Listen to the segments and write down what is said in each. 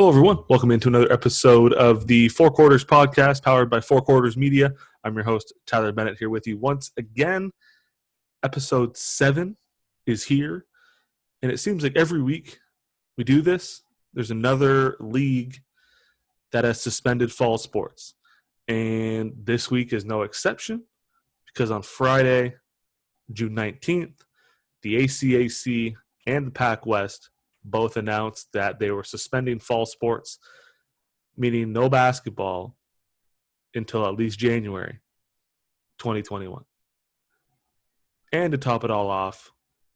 Hello, everyone. Welcome into another episode of the Four Quarters podcast powered by Four Quarters Media. I'm your host, Tyler Bennett, here with you once again. Episode 7 is here, and it seems like every week we do this, there's another league that has suspended fall sports. And this week is no exception because on Friday, June 19th, the ACAC and the Pac West both announced that they were suspending fall sports, meaning no basketball until at least January 2021. And to top it all off,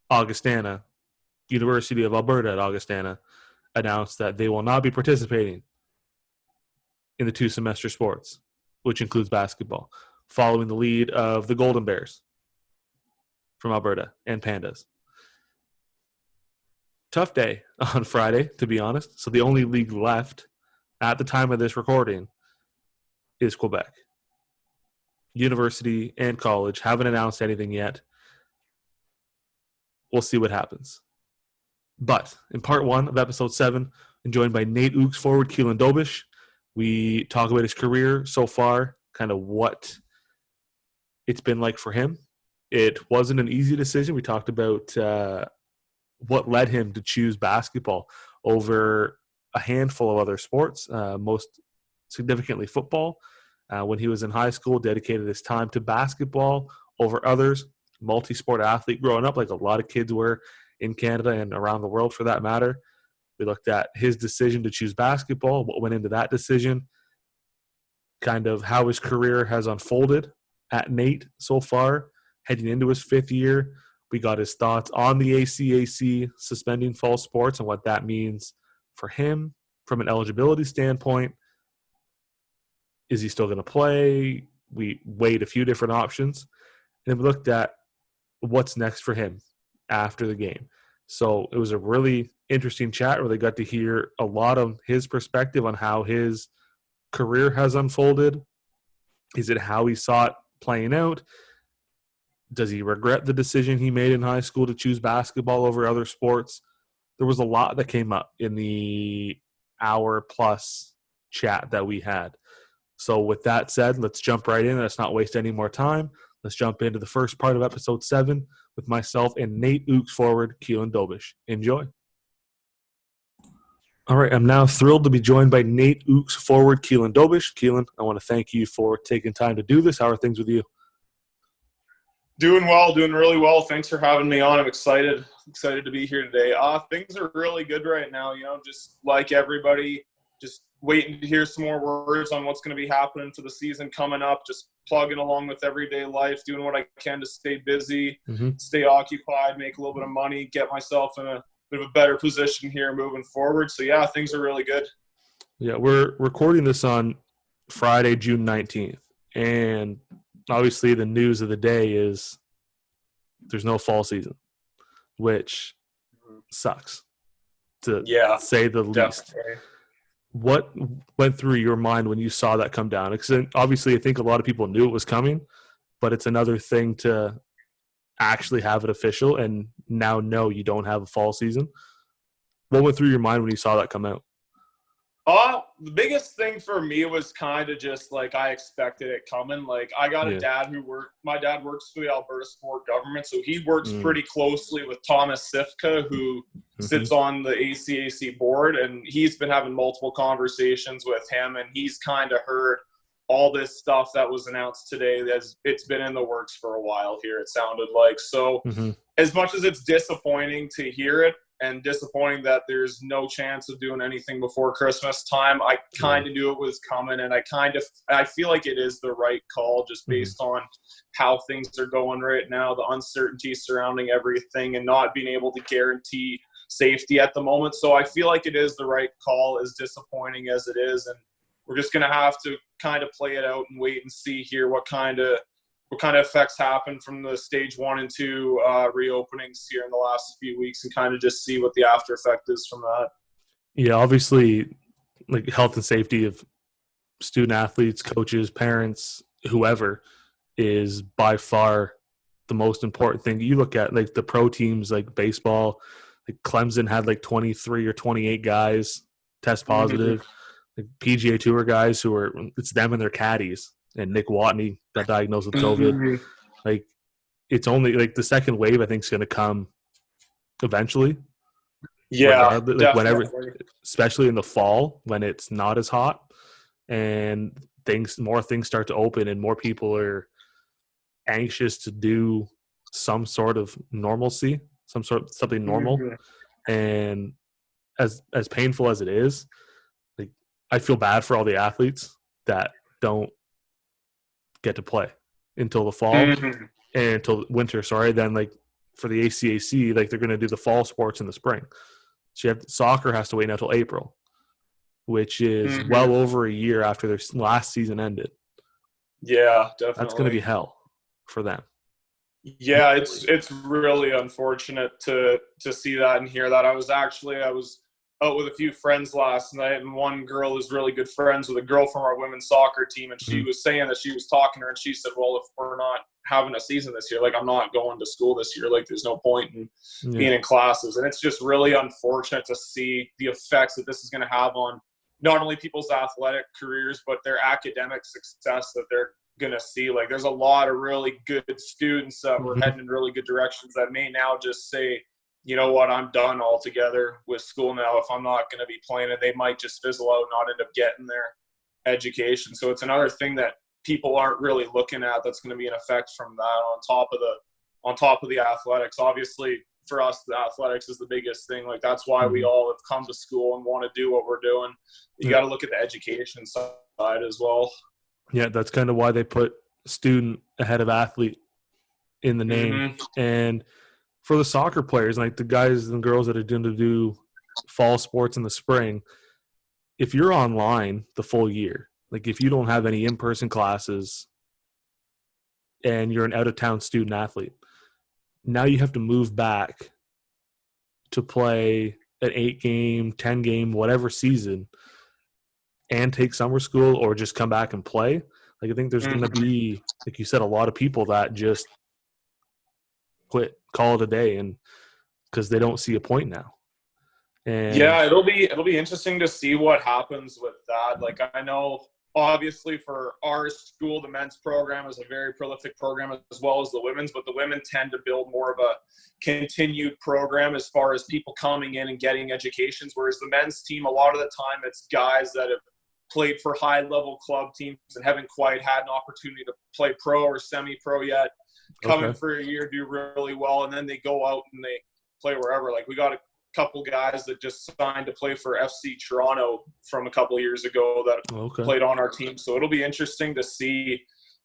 Augustana, University of Alberta at Augustana, announced that they will not be participating in the two-semester sports, which includes basketball, following the lead of the Golden Bears from Alberta and Pandas. Tough day on Friday, to be honest. So the only league left at the time of this recording is Quebec. University and college haven't announced anything yet. We'll see what happens. But in part 1 of episode 7, I'm joined by NAIT Ooks forward Keilan Dobish. We talk about his career so far, kind of what it's been like for him. It wasn't an easy decision. We talked about what led him to choose basketball over a handful of other sports, most significantly football. When he was in high school, dedicated his time to basketball over others. Multi-sport athlete growing up, like a lot of kids were in Canada and around the world for that matter. We looked at his decision to choose basketball, what went into that decision, kind of how his career has unfolded at NAIT so far, heading into his 5th year. We got his thoughts on the ACAC suspending fall sports and what that means for him from an eligibility standpoint. Is he still going to play? We weighed a few different options. And then we looked at what's next for him after the game. So it was a really interesting chat where they got to hear a lot of his perspective on how his career has unfolded. Is it how he saw it playing out? Does he regret the decision he made in high school to choose basketball over other sports? There was a lot that came up in the hour-plus chat that we had. So with that said, let's jump right in. Let's not waste any more time. Let's jump into the first part of episode 7 with myself and NAIT Ooks forward Keilan Dobish. Enjoy. All right, I'm now thrilled to be joined by NAIT Ooks forward Keilan Dobish. Keilan, I want to thank you for taking time to do this. How are things with you? Doing well, doing really well. Thanks for having me on. I'm excited to be here today. Things are really good right now, just like everybody, just waiting to hear some more words on what's going to be happening for the season coming up, just plugging along with everyday life, doing what I can to stay busy, stay occupied, make a little bit of money, get myself in a bit of a better position here moving forward. So, yeah, things are really good. Yeah, we're recording this on Friday, June 19th, and obviously the news of the day is there's no fall season, which sucks to say the least. Definitely. What went through your mind when you saw that come down? Because obviously I think a lot of people knew it was coming, but it's another thing to actually have it official and now know you don't have a fall season. What went through your mind when you saw that come out? The biggest thing for me was kind of just like I expected it coming. Like I got a dad my dad works for the Alberta Sport Government, so he works pretty closely with Thomas Sifka, who sits on the ACAC board, and he's been having multiple conversations with him, and he's kind of heard all this stuff that was announced today. It's been in the works for a while here, it sounded like. So as much as it's disappointing to hear it, and disappointing that there's no chance of doing anything before Christmas time, I kind of knew it was coming, and I feel like it is the right call just based on how things are going right now, the uncertainty surrounding everything, and not being able to guarantee safety at the moment. So I feel like it is the right call, as disappointing as it is, and we're just going to have to kind of play it out and wait and see here what kind of effects happen from the stage 1 and 2 reopenings here in the last few weeks, and kind of just see what the after effect is from that. Yeah, obviously, like health and safety of student athletes, coaches, parents, whoever is by far the most important thing. You look at like the pro teams, like baseball, like Clemson had like 23 or 28 guys test positive. Like PGA Tour guys it's them and their caddies. And Nick Watney got diagnosed with COVID. Like, it's only like the second wave, I think, is going to come eventually. Yeah, Regardless, like whenever, definitely. especially in the fall when it's not as hot and more things start to open and more people are anxious to do some sort of normalcy, something normal. And as painful as it is, like, I feel bad for all the athletes that don't get to play until the fall and until winter. Sorry, then like for the ACAC, like they're going to do the fall sports in the spring. So soccer has to wait until April, which is well over a year after their last season ended. Yeah, definitely. That's going to be hell for them. Yeah, it's really unfortunate to see that and hear that. I was out with a few friends last night, and one girl is really good friends with a girl from our women's soccer team, and she was saying that she was talking to her, and she said, well, if we're not having a season this year, like, I'm not going to school this year. Like, there's no point in being in classes. And it's just really unfortunate to see the effects that this is going to have on not only people's athletic careers, but their academic success that they're going to see. Like, there's a lot of really good students that were heading in really good directions that may now just say, you know what, I'm done altogether with school now if I'm not going to be playing it. They might just fizzle out and not end up getting their education. So it's another thing that people aren't really looking at that's going to be an effect from that on top of the athletics. Obviously, for us, the athletics is the biggest thing. Like, that's why we all have come to school and want to do what we're doing. You got to look at the education side as well. Yeah, that's kind of why they put student ahead of athlete in the name. And for the soccer players, like the guys and girls that are going to do fall sports in the spring, if you're online the full year, like if you don't have any in-person classes and you're an out-of-town student athlete, now you have to move back to play an 8-game, 10-game, whatever season and take summer school or just come back and play. Like, I think there's going to be, like you said, a lot of people that just quit, call it a day, and because they don't see a point now. And yeah, it'll be interesting to see what happens with that. Like, I know obviously for our school, the men's program is a very prolific program as well as the women's, but the women tend to build more of a continued program as far as people coming in and getting educations, whereas the men's team, a lot of the time, it's guys that have played for high-level club teams and haven't quite had an opportunity to play pro or semi-pro yet, come in for a year, do really well, and then they go out and they play wherever. Like, we got a couple guys that just signed to play for FC Toronto from a couple of years ago that played on our team. So it'll be interesting to see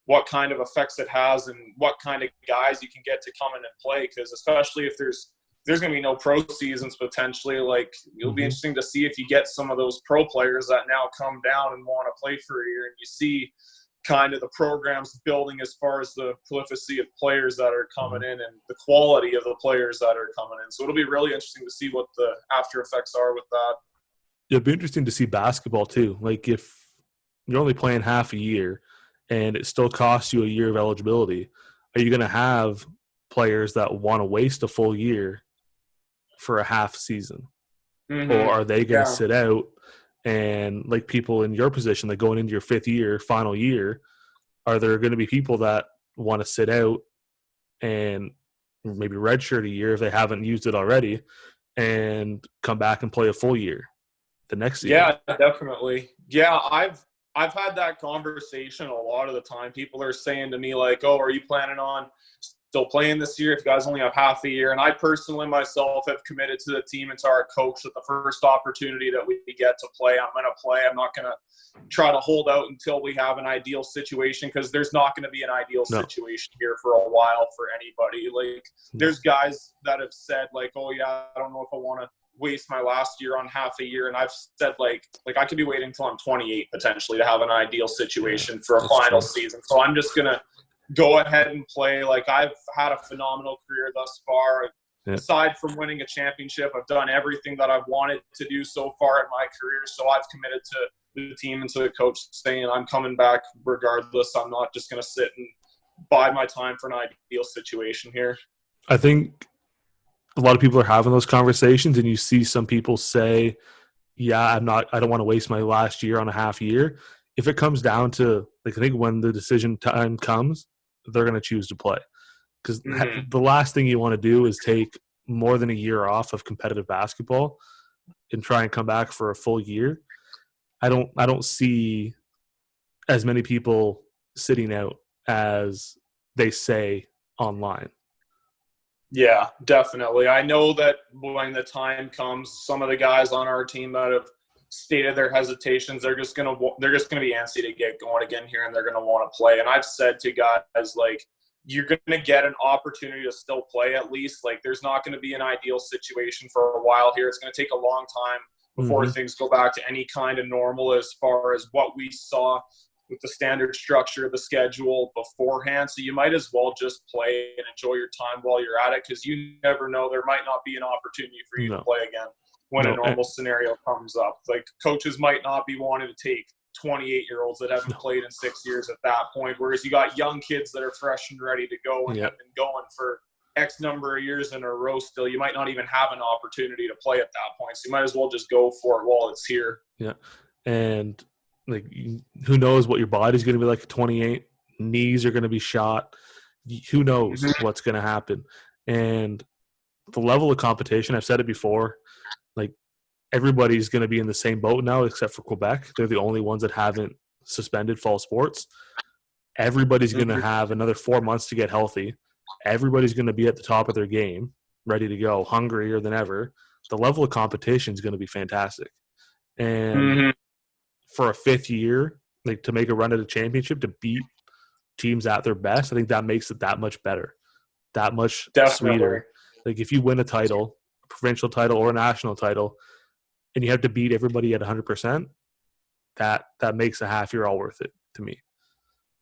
what kind of effects it has and what kind of guys you can get to come in and play, because especially if there's going to be no pro seasons potentially, like, it'll be interesting to see if you get some of those pro players that now come down and want to play for a year, and you see kind of the programs building as far as the prolificity of players that are coming in and the quality of the players that are coming in. So it'll be really interesting to see what the after effects are with that. It'd be interesting to see basketball too. Like, if you're only playing half a year and it still costs you a year of eligibility, are you going to have players that want to waste a full year for a half season? Or are they going to sit out and, like people in your position, like going into your fifth year, final year, are there going to be people that want to sit out and maybe redshirt a year if they haven't used it already and come back and play a full year the next year? Yeah, definitely. Yeah, I've had that conversation a lot of the time. People are saying to me, like, oh, are you planning on still playing this year if you guys only have half a year? And I personally myself have committed to the team and to our coach that the first opportunity that we get to play, I'm going to play. I'm not going to try to hold out until we have an ideal situation, because there's not going to be an ideal situation here for a while for anybody. Like, there's guys that have said, like, oh yeah, I don't know if I want to waste my last year on half a year. And I've said like I could be waiting until I'm 28 potentially to have an ideal situation for a final season. So I'm just going to go ahead and play. Like, I've had a phenomenal career thus far. Aside from winning a championship, I've done everything that I've wanted to do so far in my career. So I've committed to the team and to the coach saying I'm coming back regardless. I'm not just going to sit and bide my time for an ideal situation here. I think a lot of people are having those conversations, and you see some people say, I don't want to waste my last year on a half year. If it comes down to, like, I think when the decision time comes, they're going to choose to play. Because the last thing you want to do is take more than a year off of competitive basketball and try and come back for a full year. I don't see as many people sitting out as they say online. Yeah, definitely. I know that when the time comes, some of the guys on our team that have stated their hesitations, they're just gonna be antsy to get going again here, and they're gonna want to play. And I've said to guys, like, you're gonna get an opportunity to still play at least. Like, there's not gonna be an ideal situation for a while here. It's gonna take a long time before things go back to any kind of normal as far as what we saw with the standard structure of the schedule beforehand. So you might as well just play and enjoy your time while you're at it, because you never know, there might not be an opportunity for you to play again when a normal scenario comes up. Like, coaches might not be wanting to take 28-year-olds that haven't played in 6 years at that point, whereas you got young kids that are fresh and ready to go and have been going for X number of years in a row still. You might not even have an opportunity to play at that point, so you might as well just go for it while it's here. Yeah, and like, who knows what your body's going to be like at 28. Knees are going to be shot. Who knows what's going to happen. And the level of competition, I've said it before, like, everybody's going to be in the same boat now except for Quebec. They're the only ones that haven't suspended fall sports. Everybody's going to have another 4 months to get healthy. Everybody's going to be at the top of their game, ready to go, hungrier than ever. The level of competition is going to be fantastic. And for a fifth year, like, to make a run at a championship, to beat teams at their best, I think that makes it that much better, that much sweeter. Like, if you win a title, a provincial title or a national title, and you have to beat everybody at 100%, that makes a half year all worth it to me.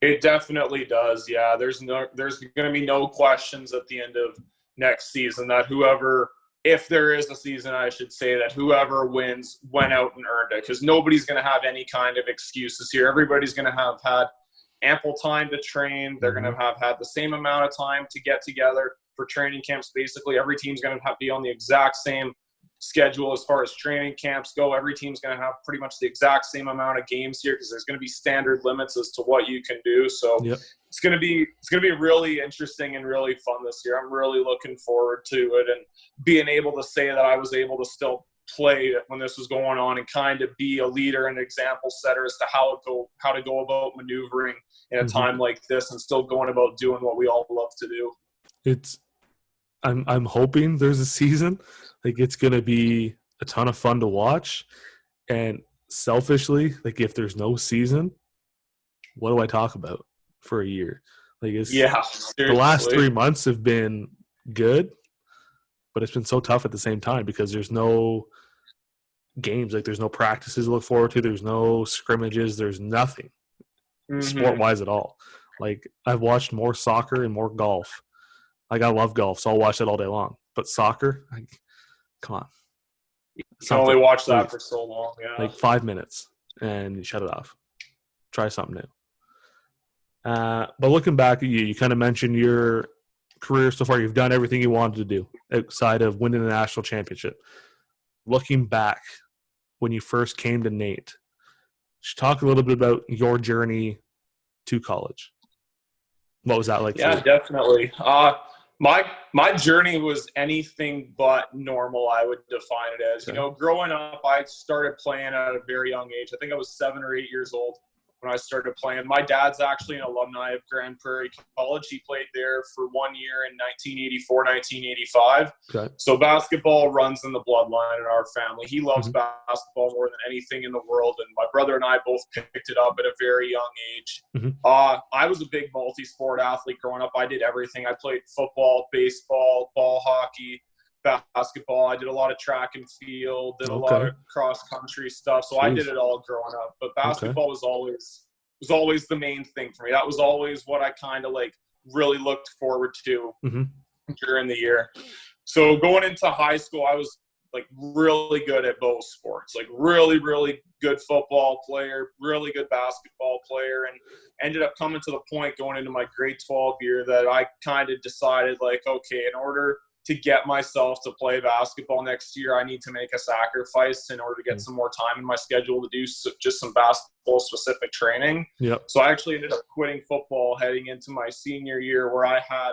It definitely does. Yeah, there's going to be no questions at the end of next season that whoever, if there is a season, I should say, that whoever wins went out and earned it, because nobody's going to have any kind of excuses here. Everybody's going to have had ample time to train. They're going to have had the same amount of time to get together for training camps. Basically, every team's going to have to be on the exact same schedule as far as training camps go. Every team's going to have pretty much the exact same amount of games here, because there's going to be standard limits as to what you can do. So it's going to be really interesting and really fun this year. I'm really looking forward to it, and being able to say that I was able to still play when this was going on and kind of be a leader and example setter as to how to go about maneuvering in a time like this and still going about doing what we all love to do. I'm hoping there's a season. Like, it's going to be a ton of fun to watch. And selfishly, like, if there's no season, what do I talk about for a year? Like, the last 3 months have been good, but it's been so tough at the same time because there's no games. Like, there's no practices to look forward to. There's no scrimmages. There's nothing sport-wise at all. Like, I've watched more soccer and more golf. Like, I love golf, so I'll watch that all day long. But soccer, like, come on. You can only watch that for so long, Like 5 minutes, and you shut it off. Try something new. But looking back at you kind of mentioned your career so far. You've done everything you wanted to do outside of winning the national championship. Looking back, when you first came to NAIT, just talk a little bit about your journey to college. What was that like for you? Yeah, definitely. My journey was anything but normal, I would define it as. Okay. You know, growing up, I started playing at a very young age. I think I was 7 or 8 years old when I started playing. My dad's actually an alumni of Grand Prairie College. He played there for 1 year in 1984, 1985. Okay. So basketball runs in the bloodline in our family. He loves basketball more than anything in the world, and my brother and I both picked it up at a very young age. I was a big multi-sport athlete growing up. I did everything. I played football, baseball, ball hockey, basketball. I did a lot of track and field, did a lot of cross-country stuff. So I did it all growing up. But basketball was always the main thing for me. That was always what I kind of like really looked forward to during the year. So going into high school, I was like really good at both sports, like really, really good football player, really good basketball player, and ended up coming to the point going into my grade 12 year that I kind of decided, like, okay, in order to get myself to play basketball next year, I need to make a sacrifice in order to get some more time in my schedule to do just some basketball-specific training. Yep. So I actually ended up quitting football heading into my senior year, where I had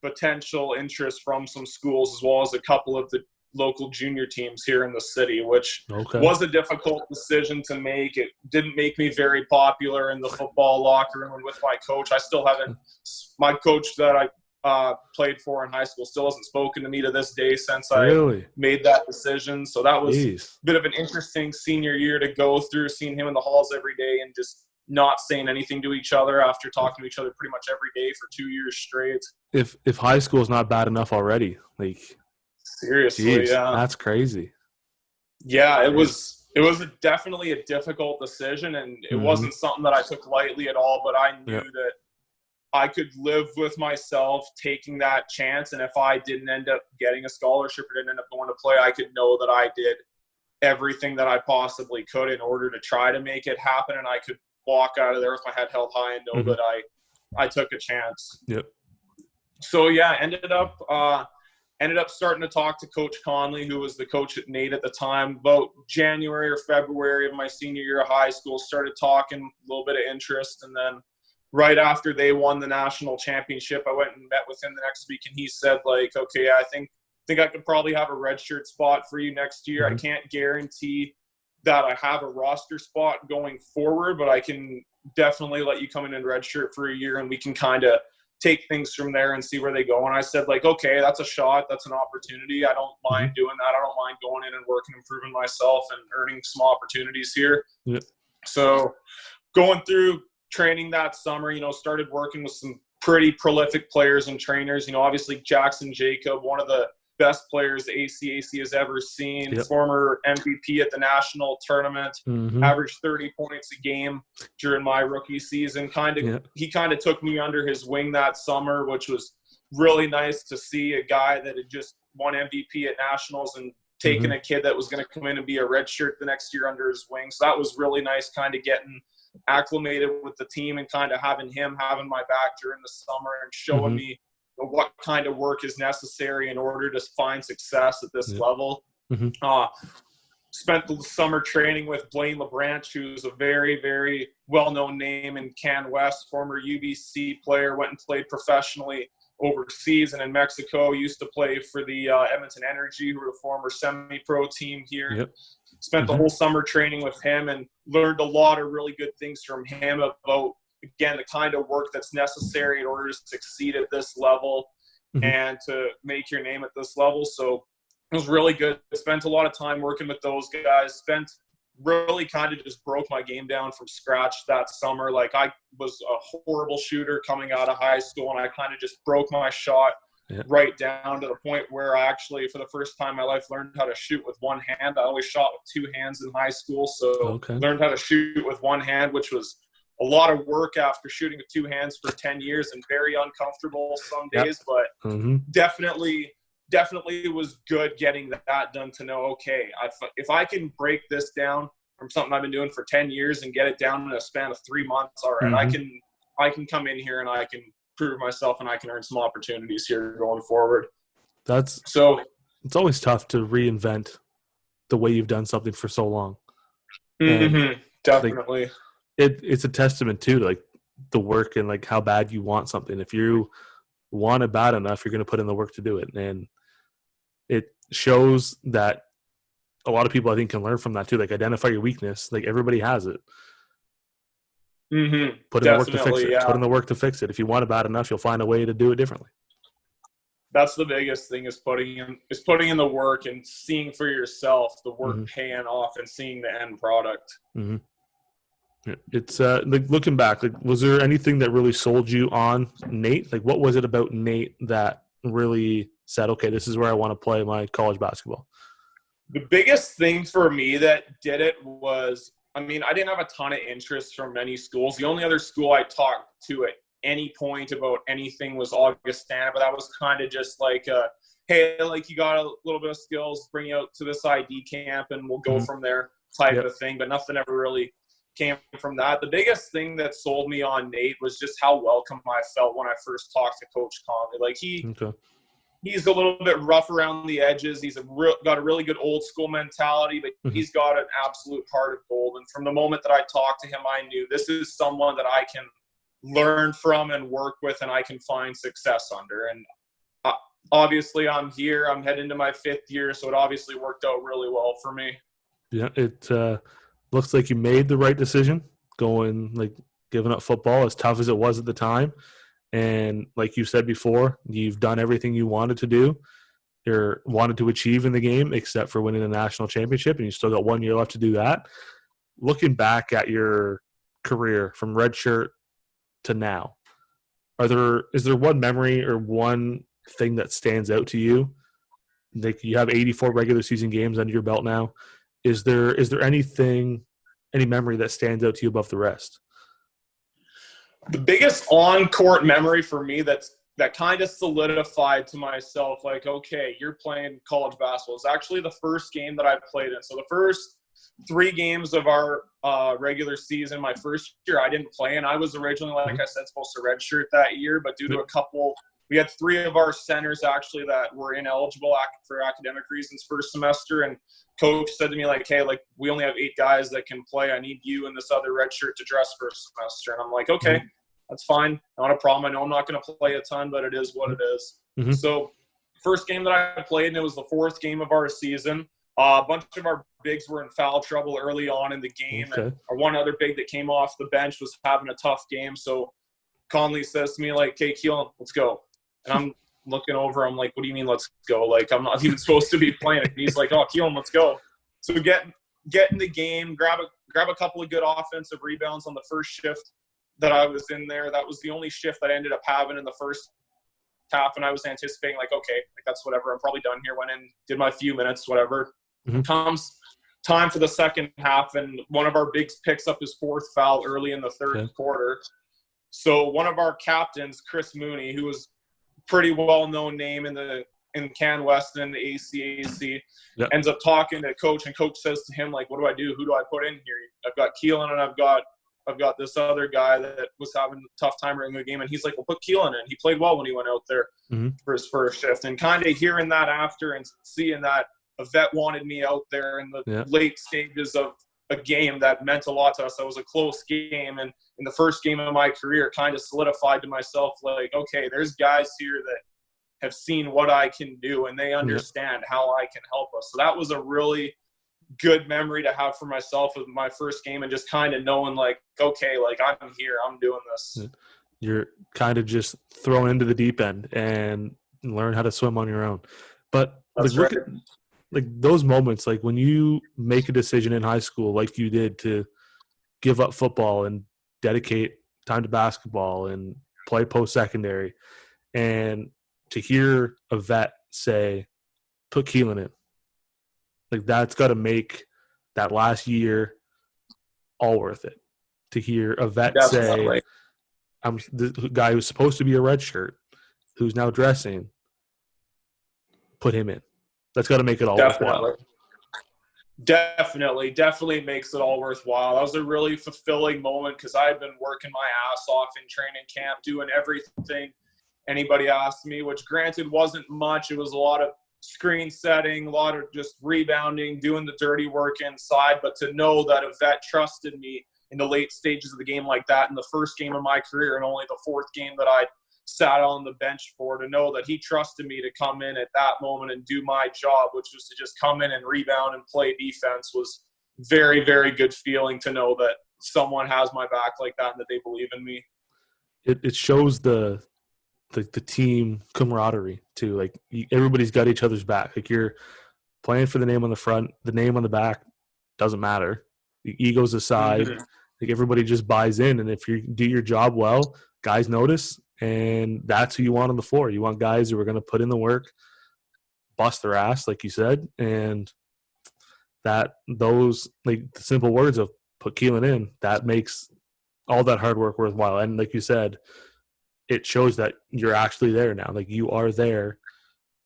potential interest from some schools as well as a couple of the local junior teams here in the city, which was a difficult decision to make. It didn't make me very popular in the football locker room and with my coach. I still haven't – my coach that I played for in high school still hasn't spoken to me to this day since I made that decision. So that was a bit of an interesting senior year to go through, seeing him in the halls every day and just not saying anything to each other after talking to each other pretty much every day for 2 years straight. If high school is not bad enough already, like – seriously, yeah. That's crazy. Yeah, it was definitely a difficult decision, and it wasn't something that I took lightly at all, but I knew that I could live with myself taking that chance, and if I didn't end up getting a scholarship or didn't end up going to play, I could know that I did everything that I possibly could in order to try to make it happen, and I could walk out of there with my head held high and know that I took a chance. Yep. So, yeah, ended up starting to talk to Coach Conley, who was the coach at NAIT at the time. About January or February of my senior year of high school, started talking, a little bit of interest. And then right after they won the national championship, I went and met with him the next week, and he said, like, okay, I think I could probably have a redshirt spot for you next year. I can't guarantee that I have a roster spot going forward, but I can definitely let you come in and redshirt for a year, and we can kind of take things from there and see where they go. And I said, like, okay, that's a shot. That's an opportunity. I don't mind doing that. I don't mind going in and working, improving myself and earning some opportunities here. Yep. So going through training that summer, started working with some pretty prolific players and trainers. Obviously Jackson Jacob, one of the best players the ACAC has ever seen, former MVP at the national tournament, averaged 30 points a game during my rookie season. He kind of took me under his wing that summer, which was really nice to see a guy that had just won MVP at nationals and taken a kid that was going to come in and be a redshirt the next year under his wing. So that was really nice, kind of getting acclimated with the team and kind of having my back during the summer and showing me what kind of work is necessary in order to find success at this level. Spent the summer training with Blaine LeBranch, who's a very, very well-known name in Can West, former UBC player, went and played professionally overseas and in Mexico, used to play for the Edmonton Energy, who were a former semi-pro team here. Spent the whole summer training with him and learned a lot of really good things from him about, again, the kind of work that's necessary in order to succeed at this level and to make your name at this level. So it was really good. Spent a lot of time working with those guys. Really kind of just broke my game down from scratch that summer. Like, I was a horrible shooter coming out of high school, and I kind of just broke my shot right down to the point where I actually, for the first time in my life, learned how to shoot with one hand. I always shot with two hands in high school, so learned how to shoot with one hand, which was a lot of work after shooting with two hands for 10 years and very uncomfortable some days, but definitely was good getting that done to know, okay, if I can break this down from something I've been doing for 10 years and get it down in a span of 3 months, all right, I can come in here and I can prove myself and I can earn some opportunities here going forward. It's always tough to reinvent the way you've done something for so long. Definitely. Like, it's a testament too to, like, the work and, like, how bad you want something. If you want it bad enough, you're going to put in the work to do it. And it shows that a lot of people, I think, can learn from that too. Like, identify your weakness. Like, everybody has it. Put in the work to fix it. Put in the work to fix it. If you want it bad enough, you'll find a way to do it differently. That's the biggest thing, is putting in the work and seeing for yourself the work paying off and seeing the end product. It's like, looking back, like, was there anything that really sold you on NAIT? Like, what was it about NAIT that really said, okay, this is where I want to play my college basketball? The biggest thing for me that did it was, I didn't have a ton of interest from many schools. The only other school I talked to at any point about anything was Augustana, but that was kind of just like, hey, like, you got a little bit of skills, bring you out to this ID camp and we'll go from there type of thing, but nothing ever really came from that. The biggest thing that sold me on NAIT was just how welcome I felt when I first talked to Coach Conley. Like, he's a little bit rough around the edges. He's got a really good old school mentality, but he's got an absolute heart of gold. And from the moment that I talked to him, I knew this is someone that I can learn from and work with, and I can find success under. And obviously I'm here. I'm heading into my 5th year, so it obviously worked out really well for me. Yeah, it looks like you made the right decision giving up football, as tough as it was at the time. And like you said before, you've done everything you wanted to do or wanted to achieve in the game, except for winning a national championship, and you still got 1 year left to do that. Looking back at your career from redshirt to now, is there one memory or one thing that stands out to you? Like, you have 84 regular season games under your belt now. Is there any memory that stands out to you above the rest? The biggest on-court memory for me that kind of solidified to myself, like, okay, you're playing college basketball. It's actually the first game that I played in. So the first 3 games of our regular season, my first year, I didn't play. And I was originally, like I said, supposed to redshirt that year. But due to we had 3 of our centers actually that were ineligible for academic reasons first semester. And coach said to me, like, hey, like, we only have 8 guys that can play. I need you and this other redshirt to dress first semester. And I'm like, okay. That's fine. Not a problem. I know I'm not going to play a ton, but it is what it is. So first game that I played, and it was the 4th game of our season. A bunch of our bigs were in foul trouble early on in the game. Okay. And our one other big that came off the bench was having a tough game. So Conley says to me, like, hey, Keilan, let's go. And I'm looking over. I'm like, what do you mean let's go? Like, I'm not even supposed to be playing. And he's like, oh, Keilan, let's go. So get in the game, grab a couple of good offensive rebounds on the first shift that I was in there. That was the only shift that I ended up having in the first half, and I was anticipating, like, okay, like, that's whatever. I'm probably done here. Went in, did my few minutes, whatever. Comes time for the second half, and one of our bigs picks up his 4th foul early in the third quarter. So one of our captains, Chris Mooney, who was pretty well-known name in Can West and the ACAC, ends up talking to coach, and coach says to him, like, what do I do? Who do I put in here? I've got Keilan, and I've got this other guy that was having a tough time in the game. And he's like, well, put Keilan in. He played well when he went out there for his first shift. And kind of hearing that after and seeing that a vet wanted me out there in the late stages of a game that meant a lot to us. That was a close game. And in the first game of my career, kind of solidified to myself, like, okay, there's guys here that have seen what I can do, and they understand how I can help us. So that was a really good memory to have for myself with my first game, and just kind of knowing, like, okay, like, I'm here, I'm doing this. You're kind of just thrown into the deep end and learn how to swim on your own. But look at like those moments, like when you make a decision in high school, like you did, to give up football and dedicate time to basketball and play post-secondary, and to hear a vet say, put Keilan in. Like, that's got to make that last year all worth it. To hear a vet say, I'm the guy who's supposed to be a redshirt, who's now dressing, put him in. That's got to make it all worthwhile. Definitely makes it all worthwhile. That was a really fulfilling moment because I had been working my ass off in training camp, doing everything anybody asked me, which granted wasn't much. It was a lot of screen setting, a lot of just rebounding, doing the dirty work inside. But to know that a vet trusted me in the late stages of the game like that, in the first game of my career and only the 4th game that I sat on the bench for, to know that he trusted me to come in at that moment and do my job, which was to just come in and rebound and play defense, was very, very good feeling to know that someone has my back like that and that they believe in me. It shows the team camaraderie too. Like, everybody's got each other's back. Like, you're playing for the name on the front, the name on the back doesn't matter. The egos aside, like, everybody just buys in, and if you do your job well, guys notice, and that's who you want on the floor. You want guys who are going to put in the work, bust their ass, like you said, and those, like, the simple words of put Keilan in, that makes all that hard work worthwhile. And like you said, it shows that you're actually there now. Like, you are there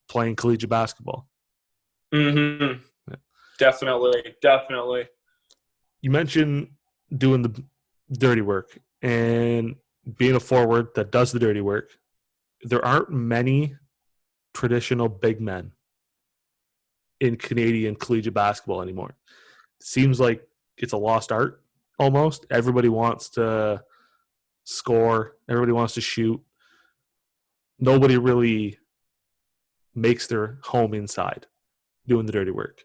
playing collegiate basketball. Yeah. Definitely. You mentioned doing the dirty work and being a forward that does the dirty work. There aren't many traditional big men in Canadian collegiate basketball anymore. It seems like it's a lost art almost. Everybody wants to score, everybody wants to shoot. Nobody really makes their home inside doing the dirty work.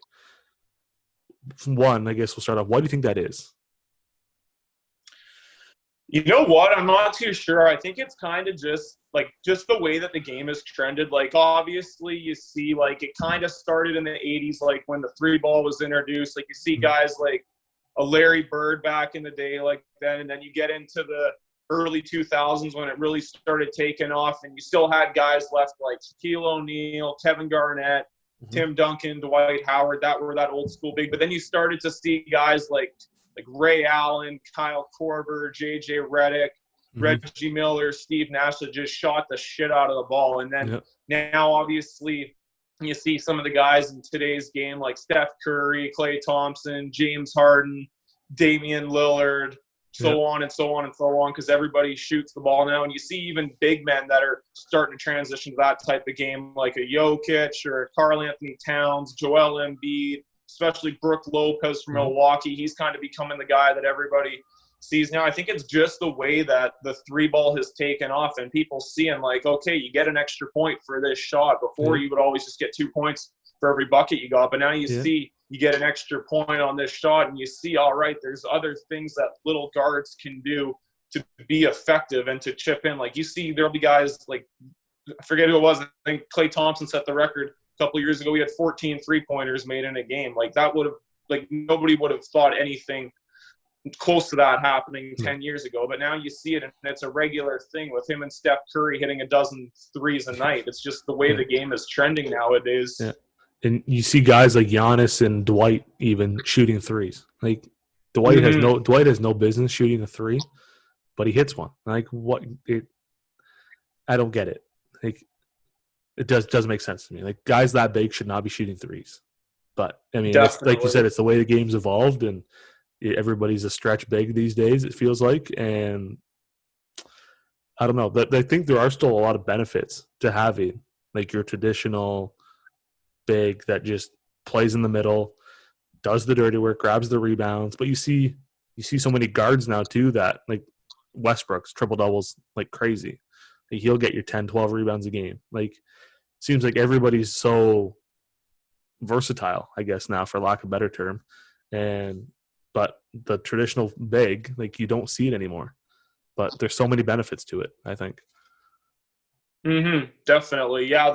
One, I guess we'll start off. Why do you think that is? You know what? I'm not too sure. I think it's kind of just the way that the game has trended. Like, obviously, you see, like, it kind of started in the 80s, like when the three ball was introduced. Like, you see guys like a Larry Bird back in the day, like then, and then you get into the early 2000s when it really started taking off, and you still had guys left like Shaquille O'Neal, Kevin Garnett, Tim Duncan, Dwight Howard, that were that old school big. But then you started to see guys like Ray Allen, Kyle Korver, J.J. Redick, Reggie Miller, Steve Nash that just shot the shit out of the ball. And then now, obviously, you see some of the guys in today's game like Steph Curry, Klay Thompson, James Harden, Damian Lillard, so on and so on and so on, because everybody shoots the ball now. And you see even big men that are starting to transition to that type of game, like a Jokic or a Karl Anthony Towns, Joel Embiid, especially Brook Lopez from Milwaukee. He's kind of becoming the guy that everybody sees now. I think it's just the way that the three ball has taken off and people seeing like, okay, you get an extra point for this shot. Before you would always just get 2 points for every bucket you got. But now you see you get an extra point on this shot and you see, all right, there's other things that little guards can do to be effective and to chip in. Like you see there'll be guys like, I forget who it was. I think Klay Thompson set the record a couple of years ago. We had 14 3-pointers made in a game. Like that would have, like nobody would have thought anything close to that happening 10 years ago. But now you see it, and it's a regular thing with him and Steph Curry hitting a dozen threes a night. It's just the way the game is trending nowadays. Yeah. And you see guys like Giannis and Dwight even shooting threes. Like Dwight has no business shooting a three, but he hits one. Like what? I don't get it. Like it doesn't make sense to me. Like guys that big should not be shooting threes. But I mean, it's, like you said, it's the way the game's evolved, and everybody's a stretch big these days, it feels like. And I don't know, but I think there are still a lot of benefits to having like your traditional big that just plays in the middle, does the dirty work, grabs the rebounds. But you see so many guards now too that like Westbrook's triple doubles like crazy. Like he'll get your 10, 12 rebounds a game. Like seems like everybody's so versatile, I guess now, for lack of a better term. But the traditional big, like you don't see it anymore. But there's so many benefits to it, I think. Definitely. Yeah,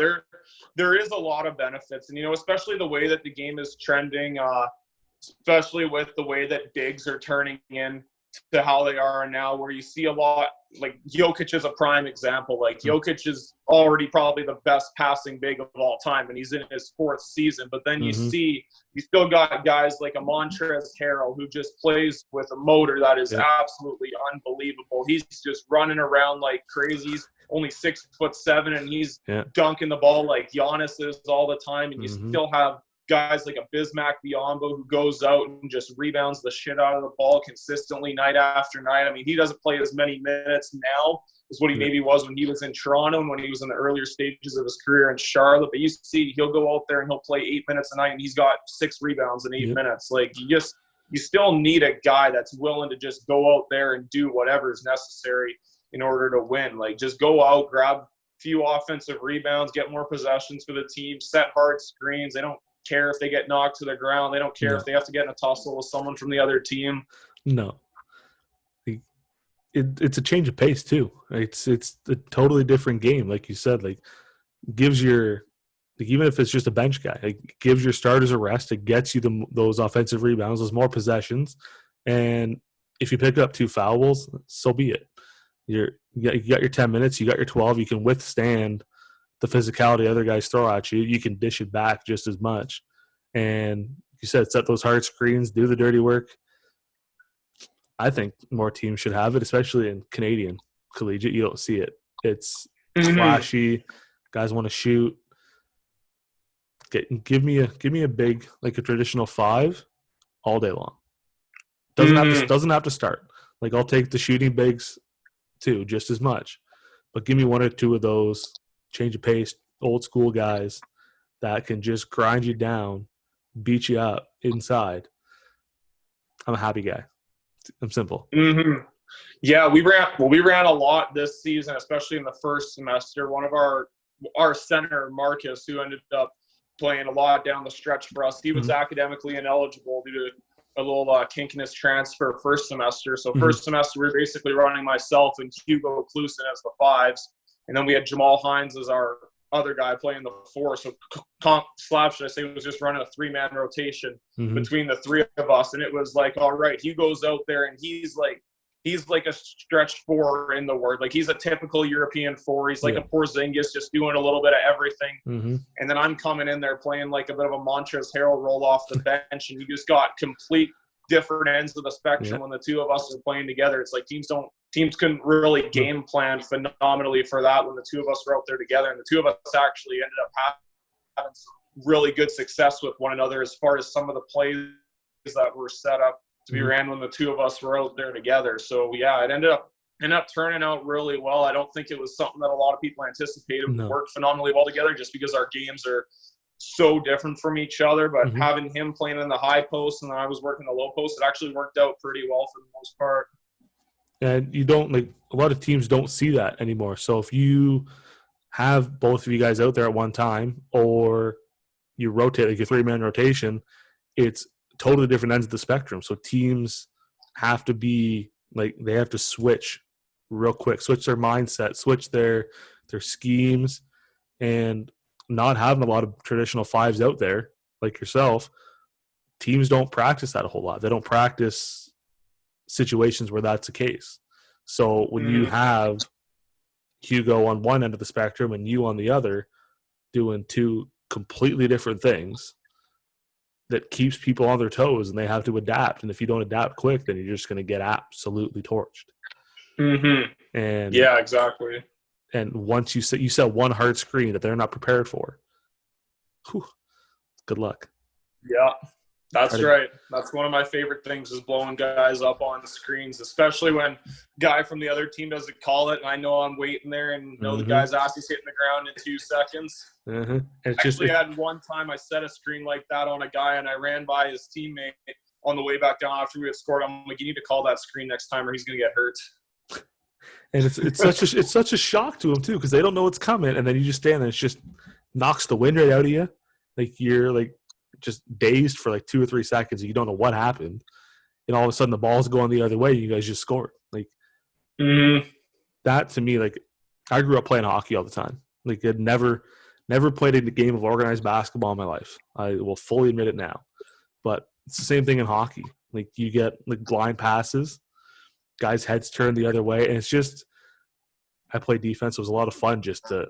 there is a lot of benefits. And, especially the way that the game is trending, especially with the way that bigs are turning in to how they are now, where you see a lot, like Jokic is a prime example. Like Jokic is already probably the best passing big of all time, and he's in his fourth season. But then you still got guys like a Montrezl Harrell who just plays with a motor that is absolutely unbelievable. He's just running around like crazy. He's only 6'7", and he's dunking the ball like Giannis is all the time. And you still have guys like a Bismack Biyombo who goes out and just rebounds the shit out of the ball consistently night after night. I mean, he doesn't play as many minutes now as what he maybe was when he was in Toronto and when he was in the earlier stages of his career in Charlotte. But you see, he'll go out there and he'll play 8 minutes a night, and he's got 6 rebounds in 8 minutes. Like, you still need a guy that's willing to just go out there and do whatever is necessary in order to win. Like, just go out, grab a few offensive rebounds, get more possessions for the team, set hard screens. They don't care if they get knocked to the ground. They don't care if they have to get in a tussle with someone from the other team. No. It's a change of pace too. It's a totally different game, like you said. Like gives your, like, even if it's just a bench guy, it gives your starters a rest. It gets you those offensive rebounds, those more possessions, and if you pick up 2 fouls, so be it. You got your 10 minutes, you got your 12. You can withstand the physicality other guys throw at you. You can dish it back just as much. And you said set those hard screens, do the dirty work. I think more teams should have it, especially in Canadian collegiate. You don't see it. It's flashy. Guys want to shoot. Give me a big, like a traditional 5 all day long. Doesn't have to start. Like I'll take the shooting bigs too, just as much. But give me 1 or 2 of those, change of pace, old school guys that can just grind you down, beat you up inside, I'm a happy guy. I'm simple. Mm-hmm. Yeah, we ran a lot this season, especially in the first semester. One of our center, Marcus, who ended up playing a lot down the stretch for us, he was academically ineligible due to a little kink in his transfer first semester. So first semester, we were basically running myself and Hugo Cluysen as the fives. And then we had Jamal Hines as our other guy playing the four. So Slav, should I say, was just running a three-man rotation between the three of us. And it was like, all right, Hugo's out there, and he's like a stretch four in the word. Like, he's a typical European four. He's like a Porzingis, just doing a little bit of everything. And then I'm coming in there playing like a bit of a Montrezl Harrell roll off the bench, and we just got complete different ends of the spectrum when the two of us are playing together. It's like teams couldn't really game plan phenomenally for that when the two of us were out there together. And the two of us actually ended up having some really good success with one another as far as some of the plays that were set up to be ran when the two of us were out there together. So yeah, it ended up turning out really well. I don't think it was something that a lot of people anticipated would work phenomenally well together, just because our games are so different from each other. But having him playing in the high post and then I was working the low post, it actually worked out pretty well for the most part. And you don't, like, a lot of teams don't see that anymore. So if you have both of you guys out there at one time, or you rotate, like a three-man rotation, it's totally different ends of the spectrum. So teams have to be like, they have to switch real quick, switch their mindset, switch their schemes, and not having a lot of traditional fives out there like yourself, teams don't practice that a whole lot. They don't practice situations where that's the case. So when you have Hugo on one end of the spectrum and you on the other doing two completely different things, that keeps people on their toes, and they have to adapt. And if you don't adapt quick, then you're just going to get absolutely torched. And yeah, exactly. And once you set one hard screen that they're not prepared for, good luck. Yeah, that's right. That's one of my favorite things, is blowing guys up on screens, especially when guy from the other team doesn't call it, and I know I'm waiting there and know the guy's ass is hitting the ground in 2 seconds. I had one time I set a screen like that on a guy, and I ran by his teammate on the way back down after we had scored. I'm like, you need to call that screen next time or he's going to get hurt. And it's such a shock to them too, because they don't know what's coming, and then you just stand there and it just knocks the wind right out of you. Like, you're like just dazed for like 2 or 3 seconds, and you don't know what happened, and all of a sudden the ball's going the other way, and you guys just scored. Like, that to me, like, I grew up playing hockey all the time. Like, I'd never played a game of organized basketball in my life. I will fully admit it now, but it's the same thing in hockey. Like, you get like blind passes, guys' heads turn the other way, and it's just, I play defense. It was a lot of fun just to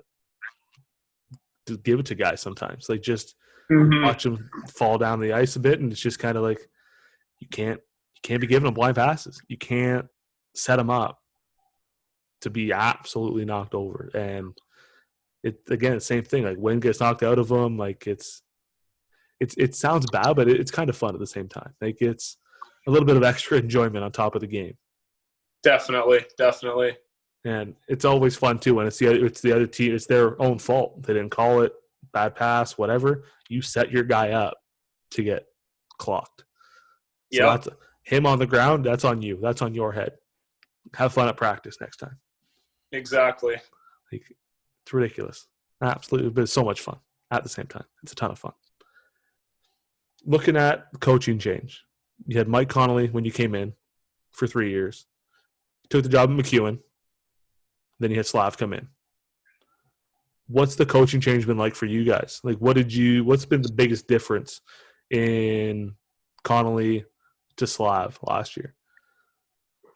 give it to guys sometimes. Like, just watch them fall down the ice a bit, and it's just kind of like, you can't be giving them blind passes. You can't set them up to be absolutely knocked over. And it, again, the same thing. Like, wind gets knocked out of them. Like, it sounds bad, but it's kind of fun at the same time. Like, it's a little bit of extra enjoyment on top of the game. Definitely. And it's always fun too when it's the other team. It's their own fault. They didn't call it, bad pass, whatever. You set your guy up to get clocked. So that's him on the ground. That's on you. That's on your head. Have fun at practice next time. Exactly. Like, it's ridiculous. Absolutely, but it's so much fun at the same time. It's a ton of fun. Looking at coaching change, you had Mike Connolly when you came in for 3 years. You took the job at McEwen. Then you had Slav come in. What's the coaching change been like for you guys? Like, what's been the biggest difference in Connolly to Slav last year?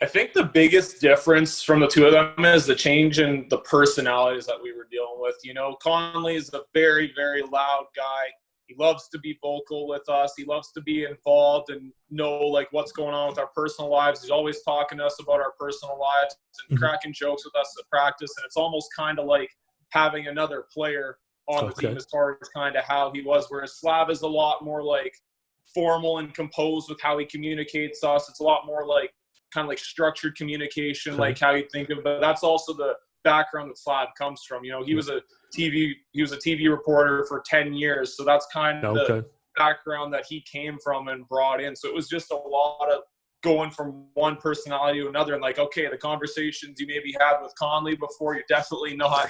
I think the biggest difference from the two of them is the change in the personalities that we were dealing with. You know, Connolly is a very, very loud guy. He loves to be vocal with us. He loves to be involved and know, like, what's going on with our personal lives. He's always talking to us about our personal lives and cracking jokes with us at practice. And it's almost kind of like having another player on the team as far as kind of how he was. Whereas Slav is a lot more, like, formal and composed with how he communicates us. It's a lot more like kind of like structured communication, like how you think of it. But that's also the background that Slav comes from. You know, he was a TV reporter for 10 years. So that's kind of the background that he came from and brought in. So it was just a lot of going from one personality to another, and like, okay, the conversations you maybe had with Conley before, you're definitely not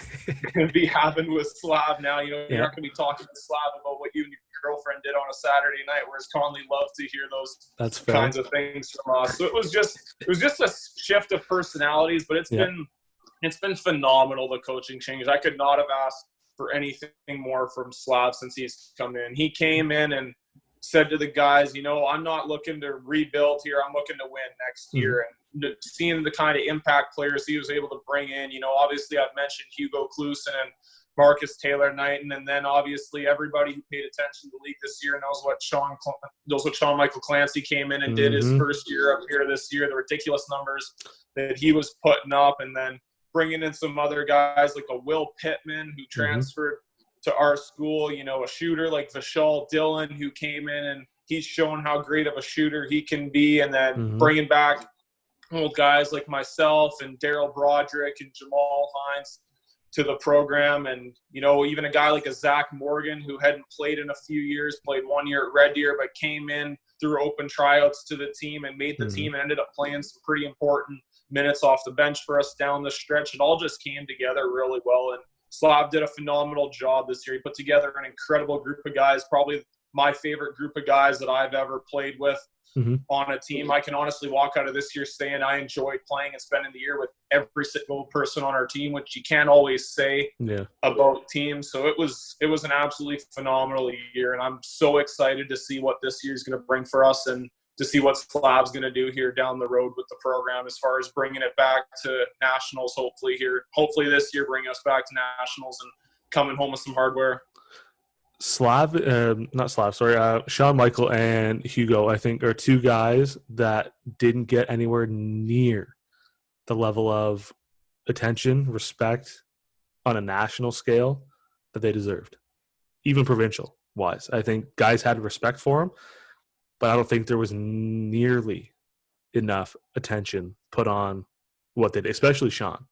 going to be having with Slav now. You know, you're not going to be talking to Slav about what you and your girlfriend did on a Saturday night, whereas Conley loved to hear those kinds of things from us. So it was just a shift of personalities, but it's been phenomenal, the coaching change. I could not have asked for anything more from Slav since he's come in. He came in and said to the guys, you know, I'm not looking to rebuild here. I'm looking to win next year. And seeing the kind of impact players he was able to bring in, you know, obviously I've mentioned Hugo Cluysen and Marcus Taylor-Knighton, and then obviously everybody who paid attention to the league this year knows what Sean Michael Clancy came in and did his first year up here this year, the ridiculous numbers that he was putting up, and then bringing in some other guys like a Will Pittman who transferred to our school, you know, a shooter like Vishal Dillon who came in and he's shown how great of a shooter he can be, and then bringing back old guys like myself and Daryl Broderick and Jamal Hines to the program, and, you know, even a guy like a Zach Morgan who hadn't played in a few years, played 1 year at Red Deer, but came in through open tryouts to the team and made the team and ended up playing some pretty important minutes off the bench for us down the stretch. It all just came together really well, and Slav did a phenomenal job this year. He put together an incredible group of guys, probably my favorite group of guys that I've ever played with on a team. I can honestly walk out of this year saying I enjoyed playing and spending the year with every single person on our team, which you can't always say about teams. So it was an absolutely phenomenal year, and I'm so excited to see what this year is going to bring for us and to see what Slav's going to do here down the road with the program as far as bringing it back to nationals. Hopefully this year, bringing us back to nationals and coming home with some hardware. Sean Michael and Hugo, I think, are two guys that didn't get anywhere near the level of attention, respect on a national scale that they deserved, even provincial wise. I think guys had respect for them, but I don't think there was nearly enough attention put on what they did, especially Sean.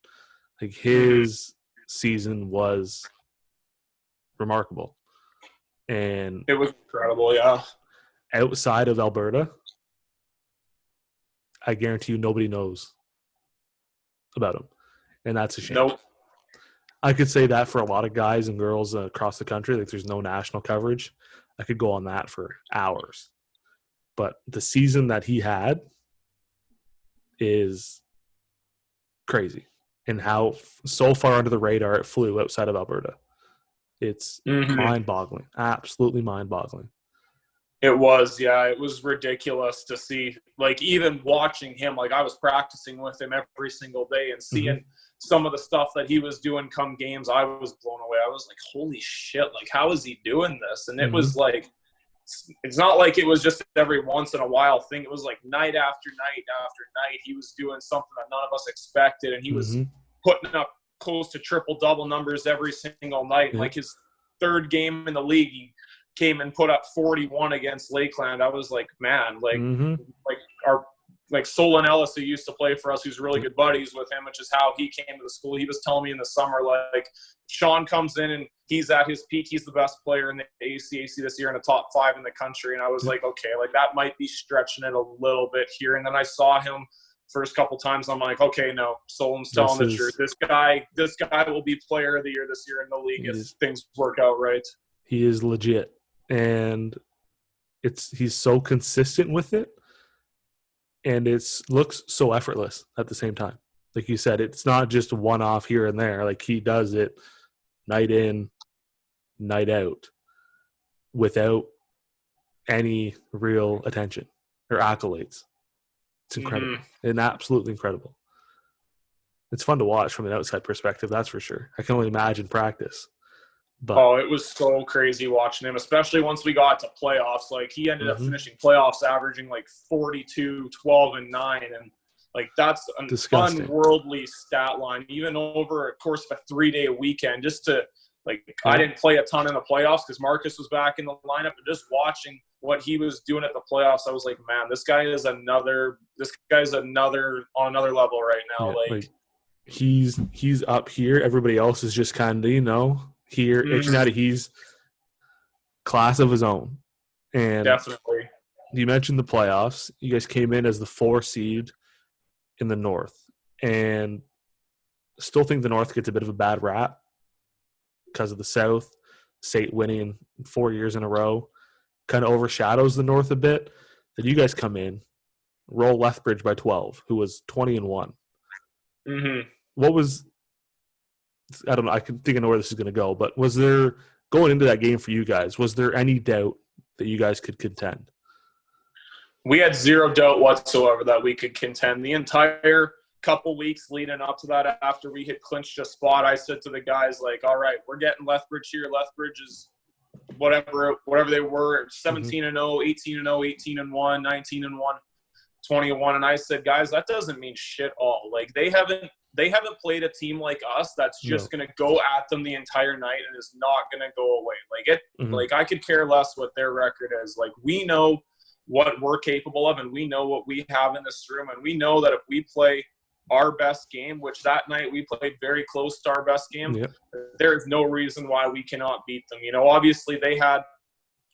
Like, his season was remarkable. And it was incredible, yeah. Outside of Alberta, I guarantee you nobody knows about him. And that's a shame. Nope. I could say that for a lot of guys and girls across the country. Like, there's no national coverage. I could go on that for hours. But the season that he had is crazy. And how so far under the radar it flew outside of Alberta. It's mind-boggling, absolutely mind-boggling. It was, yeah. It was ridiculous to see. Like, even watching him, like, I was practicing with him every single day and seeing some of the stuff that he was doing come games, I was blown away. I was like, holy shit, like, how is he doing this? And it was like, it's not like it was just every once in a while thing. It was like night after night after night, he was doing something that none of us expected, and he was putting up close to triple-double numbers every single night. Like, his third game in the league, he came and put up 41 against Lakeland. I was like, man, like Solon Ellis, who used to play for us, who's really good buddies with him, which is how he came to the school. He was telling me in the summer, like, Sean comes in and he's at his peak. He's the best player in the ACAC this year, in the top 5 in the country. And I was like, okay, like, that might be stretching it a little bit here. And then I saw him first couple times. I'm like, okay, no, Solon's telling the truth. This guy will be player of the year this year in the league if things work out right. He is legit. And he's so consistent with it. And it looks so effortless at the same time. Like you said, it's not just one-off here and there. Like, he does it night in, night out without any real attention or accolades. It's incredible. And absolutely incredible. It's fun to watch from an outside perspective, that's for sure. I can only imagine practice. But it was so crazy watching him, especially once we got to playoffs. Like, he ended up finishing playoffs averaging like 42, 12, and 9. And, like, that's an unworldly stat line, even over a course of a 3-day weekend. Just to, like, I didn't play a ton in the playoffs because Marcus was back in the lineup, but just watching what he was doing at the playoffs, I was like, man, this guy is on another level right now. he's up here. Everybody else is just kind of here itching at it. He's class of his own. And definitely. You mentioned the playoffs. You guys came in as the 4 seed in the North, and still think the North gets a bit of a bad rap because of the South. State winning 4 years in a row kind of overshadows the North a bit. Then you guys come in, roll Lethbridge by 12, who was 20-1. What was, I don't know, I think I know where this is going to go, but was there, going into that game for you guys, was there any doubt that you guys could contend? We had zero doubt whatsoever that we could contend. The entire couple weeks leading up to that, after we had clinched a spot, I said to the guys, like, all right, we're getting Lethbridge here. Lethbridge is whatever they were, 17-0, 18-0, 18-1, 19-1, 20-1. And I said, guys, that doesn't mean shit all. Like, they haven't played a team like us that's just going to go at them the entire night and is not going to go away. Like, I could care less what their record is. Like, we know what we're capable of, and we know what we have in this room, and we know that if we play our best game, which that night we played very close to our best game, there is no reason why we cannot beat them. Obviously they had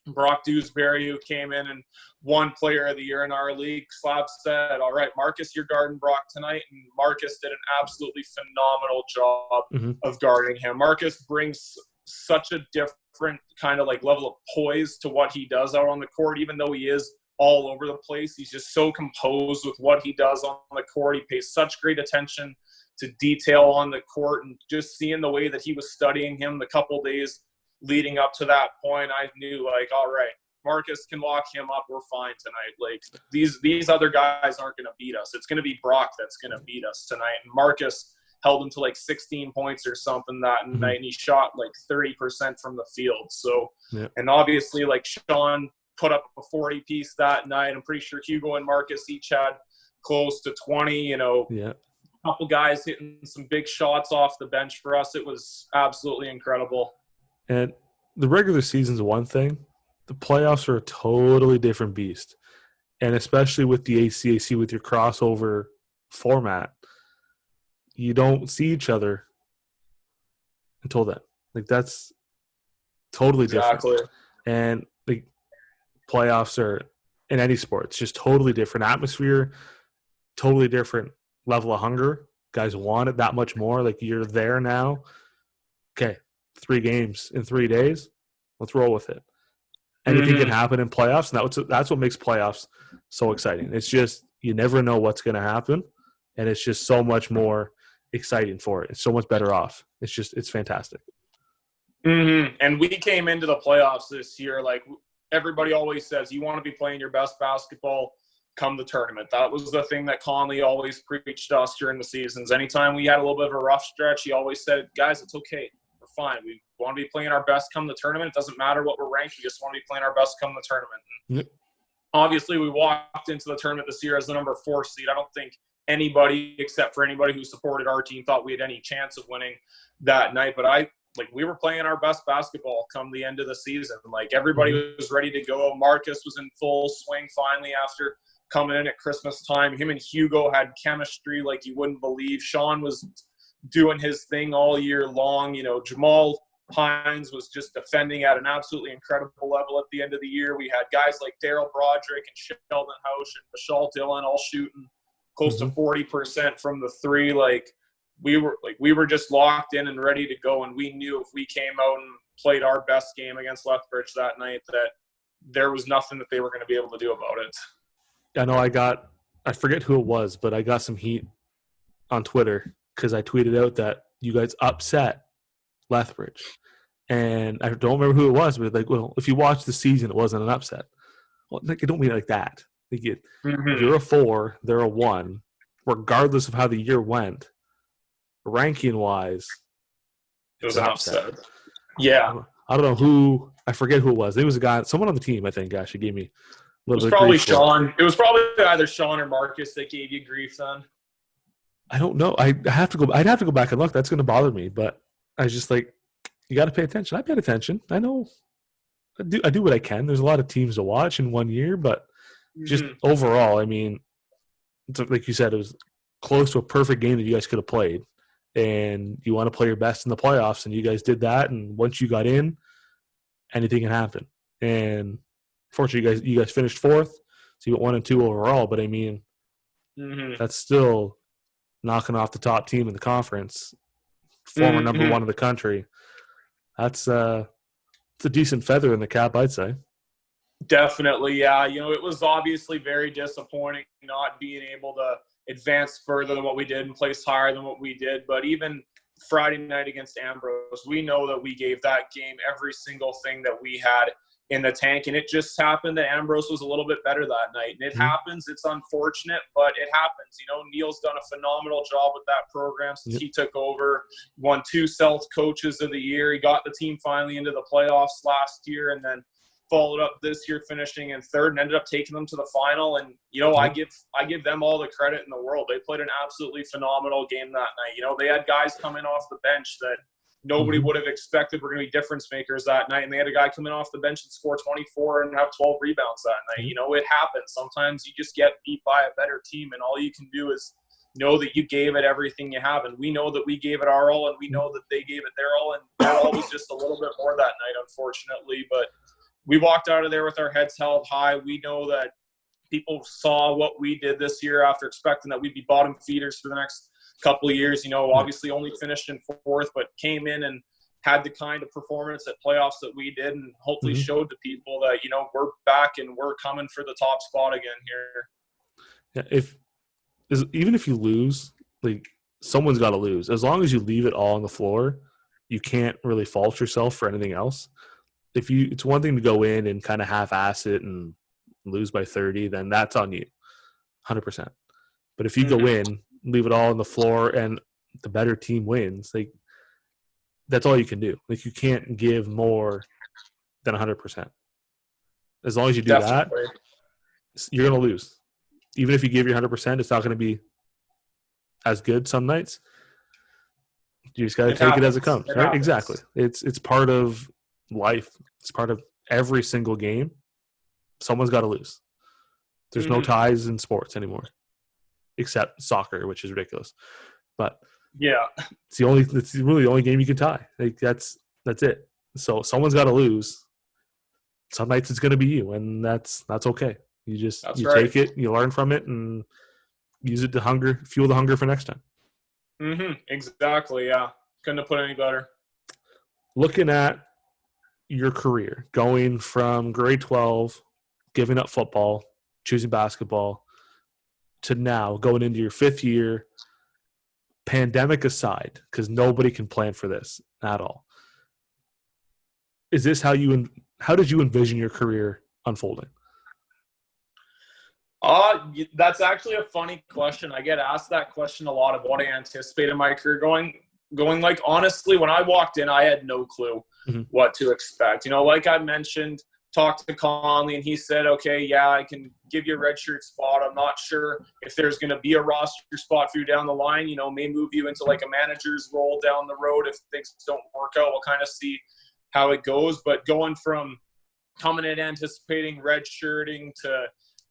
Brock Dewsbury, who came in and won Player of the Year in our league. Slab said, all right, Marcus, you're guarding Brock tonight. And Marcus did an absolutely phenomenal job of guarding him. Marcus brings such a different kind of like level of poise to what he does out on the court, even though he is all over the place. He's just so composed with what he does on the court. He pays such great attention to detail on the court, and just seeing the way that he was studying him the couple days leading up to that point, I knew, like, all right, Marcus can lock him up. We're fine tonight. Like, these other guys aren't going to beat us. It's going to be Brock that's going to beat us tonight. And Marcus held him to like 16 points or something that night, and he shot like 30% from the field. So, and obviously, like, Sean put up a 40-piece that night. I'm pretty sure Hugo and Marcus each had close to 20, a couple guys hitting some big shots off the bench for us. It was absolutely incredible. And the regular season's one thing. The playoffs are a totally different beast. And especially with the ACAC, with your crossover format, you don't see each other until then. Like, that's totally different. And like, playoffs are, in any sport, it's just totally different atmosphere, totally different level of hunger. Guys want it that much more. Like, you're there now. Okay, 3 games in 3 days. Let's roll with it. Anything can happen in playoffs, and that's what makes playoffs so exciting. It's just, you never know what's going to happen, and it's just so much more exciting for it. It's so much better off. It's fantastic. And we came into the playoffs this year, like, everybody always says, you want to be playing your best basketball come the tournament. That was the thing that Conley always preached to us during the seasons. Anytime we had a little bit of a rough stretch, he always said, guys, it's okay. We're fine. We want to be playing our best come the tournament. It doesn't matter what we're ranked. We just want to be playing our best come the tournament. And obviously, we walked into the tournament this year as the number 4 seed. I don't think anybody, except for anybody who supported our team, thought we had any chance of winning that night. But we were playing our best basketball come the end of the season. Like, everybody was ready to go. Marcus was in full swing finally after coming in at Christmas time. Him and Hugo had chemistry like you wouldn't believe. Sean was doing his thing all year long. Jamal Hines was just defending at an absolutely incredible level at the end of the year. We had guys like Daryl Broderick and Sheldon Hausch and Michelle Dillon all shooting close to 40% from the 3. We were just locked in and ready to go, and we knew if we came out and played our best game against Lethbridge that night that there was nothing that they were going to be able to do about it. I know I forget who it was, but I got some heat on Twitter because I tweeted out that you guys upset Lethbridge. And I don't remember who it was, but like, well, if you watch the season, it wasn't an upset. Well, like, it don't mean it like that. Like, you're a 4, they're a 1, regardless of how the year went. Ranking-wise, it was an upset. Yeah. I don't know who. I forget who it was. It was a guy, someone on the team, I think, actually gave me a little bit of grief. Sean. It was probably either Sean or Marcus that gave you grief then. I don't know. I'd have to go back and look. That's going to bother me. But I was just like, you got to pay attention. I paid attention. I know. I do what I can. There's a lot of teams to watch in 1 year, but just overall, I mean, like you said, it was close to a perfect game that you guys could have played. and you want to play your best in the playoffs, and you guys did that. And once you got in, anything can happen. And fortunately, you guys finished fourth, so you got 1-2 overall. But I mean, that's still knocking off the top team in the conference, former number one in the country. It's a decent feather in the cap, I'd say. Definitely, yeah. It was obviously very disappointing not being able to advance further than what we did and place higher than what we did. But even Friday night against Ambrose, we know that we gave that game every single thing that we had in the tank. And it just happened that Ambrose was a little bit better that night. And it happens. It's unfortunate, but it happens. Neil's done a phenomenal job with that program since he took over, won 2 South Coaches of the Year. He got the team finally into the playoffs last year, and then followed up this year finishing in third and ended up taking them to the final. And I give them all the credit in the world. They played an absolutely phenomenal game that night. They had guys coming off the bench that nobody would have expected were going to be difference makers that night, and they had a guy coming off the bench and score 24 and have 12 rebounds that night. It happens. Sometimes you just get beat by a better team, and all you can do is know that you gave it everything you have. And we know that we gave it our all, and we know that they gave it their all, and their all was just a little bit more that night, unfortunately. But we walked out of there with our heads held high. We know that people saw what we did this year after expecting that we'd be bottom feeders for the next couple of years. Obviously only finished in fourth, but came in and had the kind of performance at playoffs that we did, and hopefully showed to people that, we're back and we're coming for the top spot again here. Yeah, even if you lose, like, someone's got to lose. As long as you leave it all on the floor, you can't really fault yourself for anything else. It's one thing to go in and kind of half-ass it and lose by 30, then that's on you, 100%. But if you go in, leave it all on the floor, and the better team wins, like, that's all you can do. Like, you can't give more than 100%. As long as you do that, you're going to lose. Even if you give your 100%, it's not going to be as good some nights. You just got to take it as it comes, right? Exactly. It's part of life. It's part of every single game. Someone's got to lose. There's no ties in sports anymore, except soccer, which is ridiculous. But yeah, it's really the only game you can tie. Like, that's it. So someone's got to lose. Some nights it's going to be you, and that's okay. You take it, you learn from it, and use it to fuel the hunger for next time. Exactly. Yeah, couldn't have put it any better. Looking at your career, going from grade 12, giving up football, choosing basketball, to now going into your 5th year, pandemic aside, because nobody can plan for this at all. Is this how did you envision your career unfolding? That's actually a funny question. I get asked that question a lot of what I anticipated my career going. Like, honestly, when I walked in, I had no clue what to expect. Like I mentioned, talked to Conley, and he said, okay, yeah, I can give you a redshirt spot. I'm not sure if there's going to be a roster spot for you down the line. May move you into like a manager's role down the road if things don't work out. We'll kind of see how it goes. But going from coming in anticipating redshirting to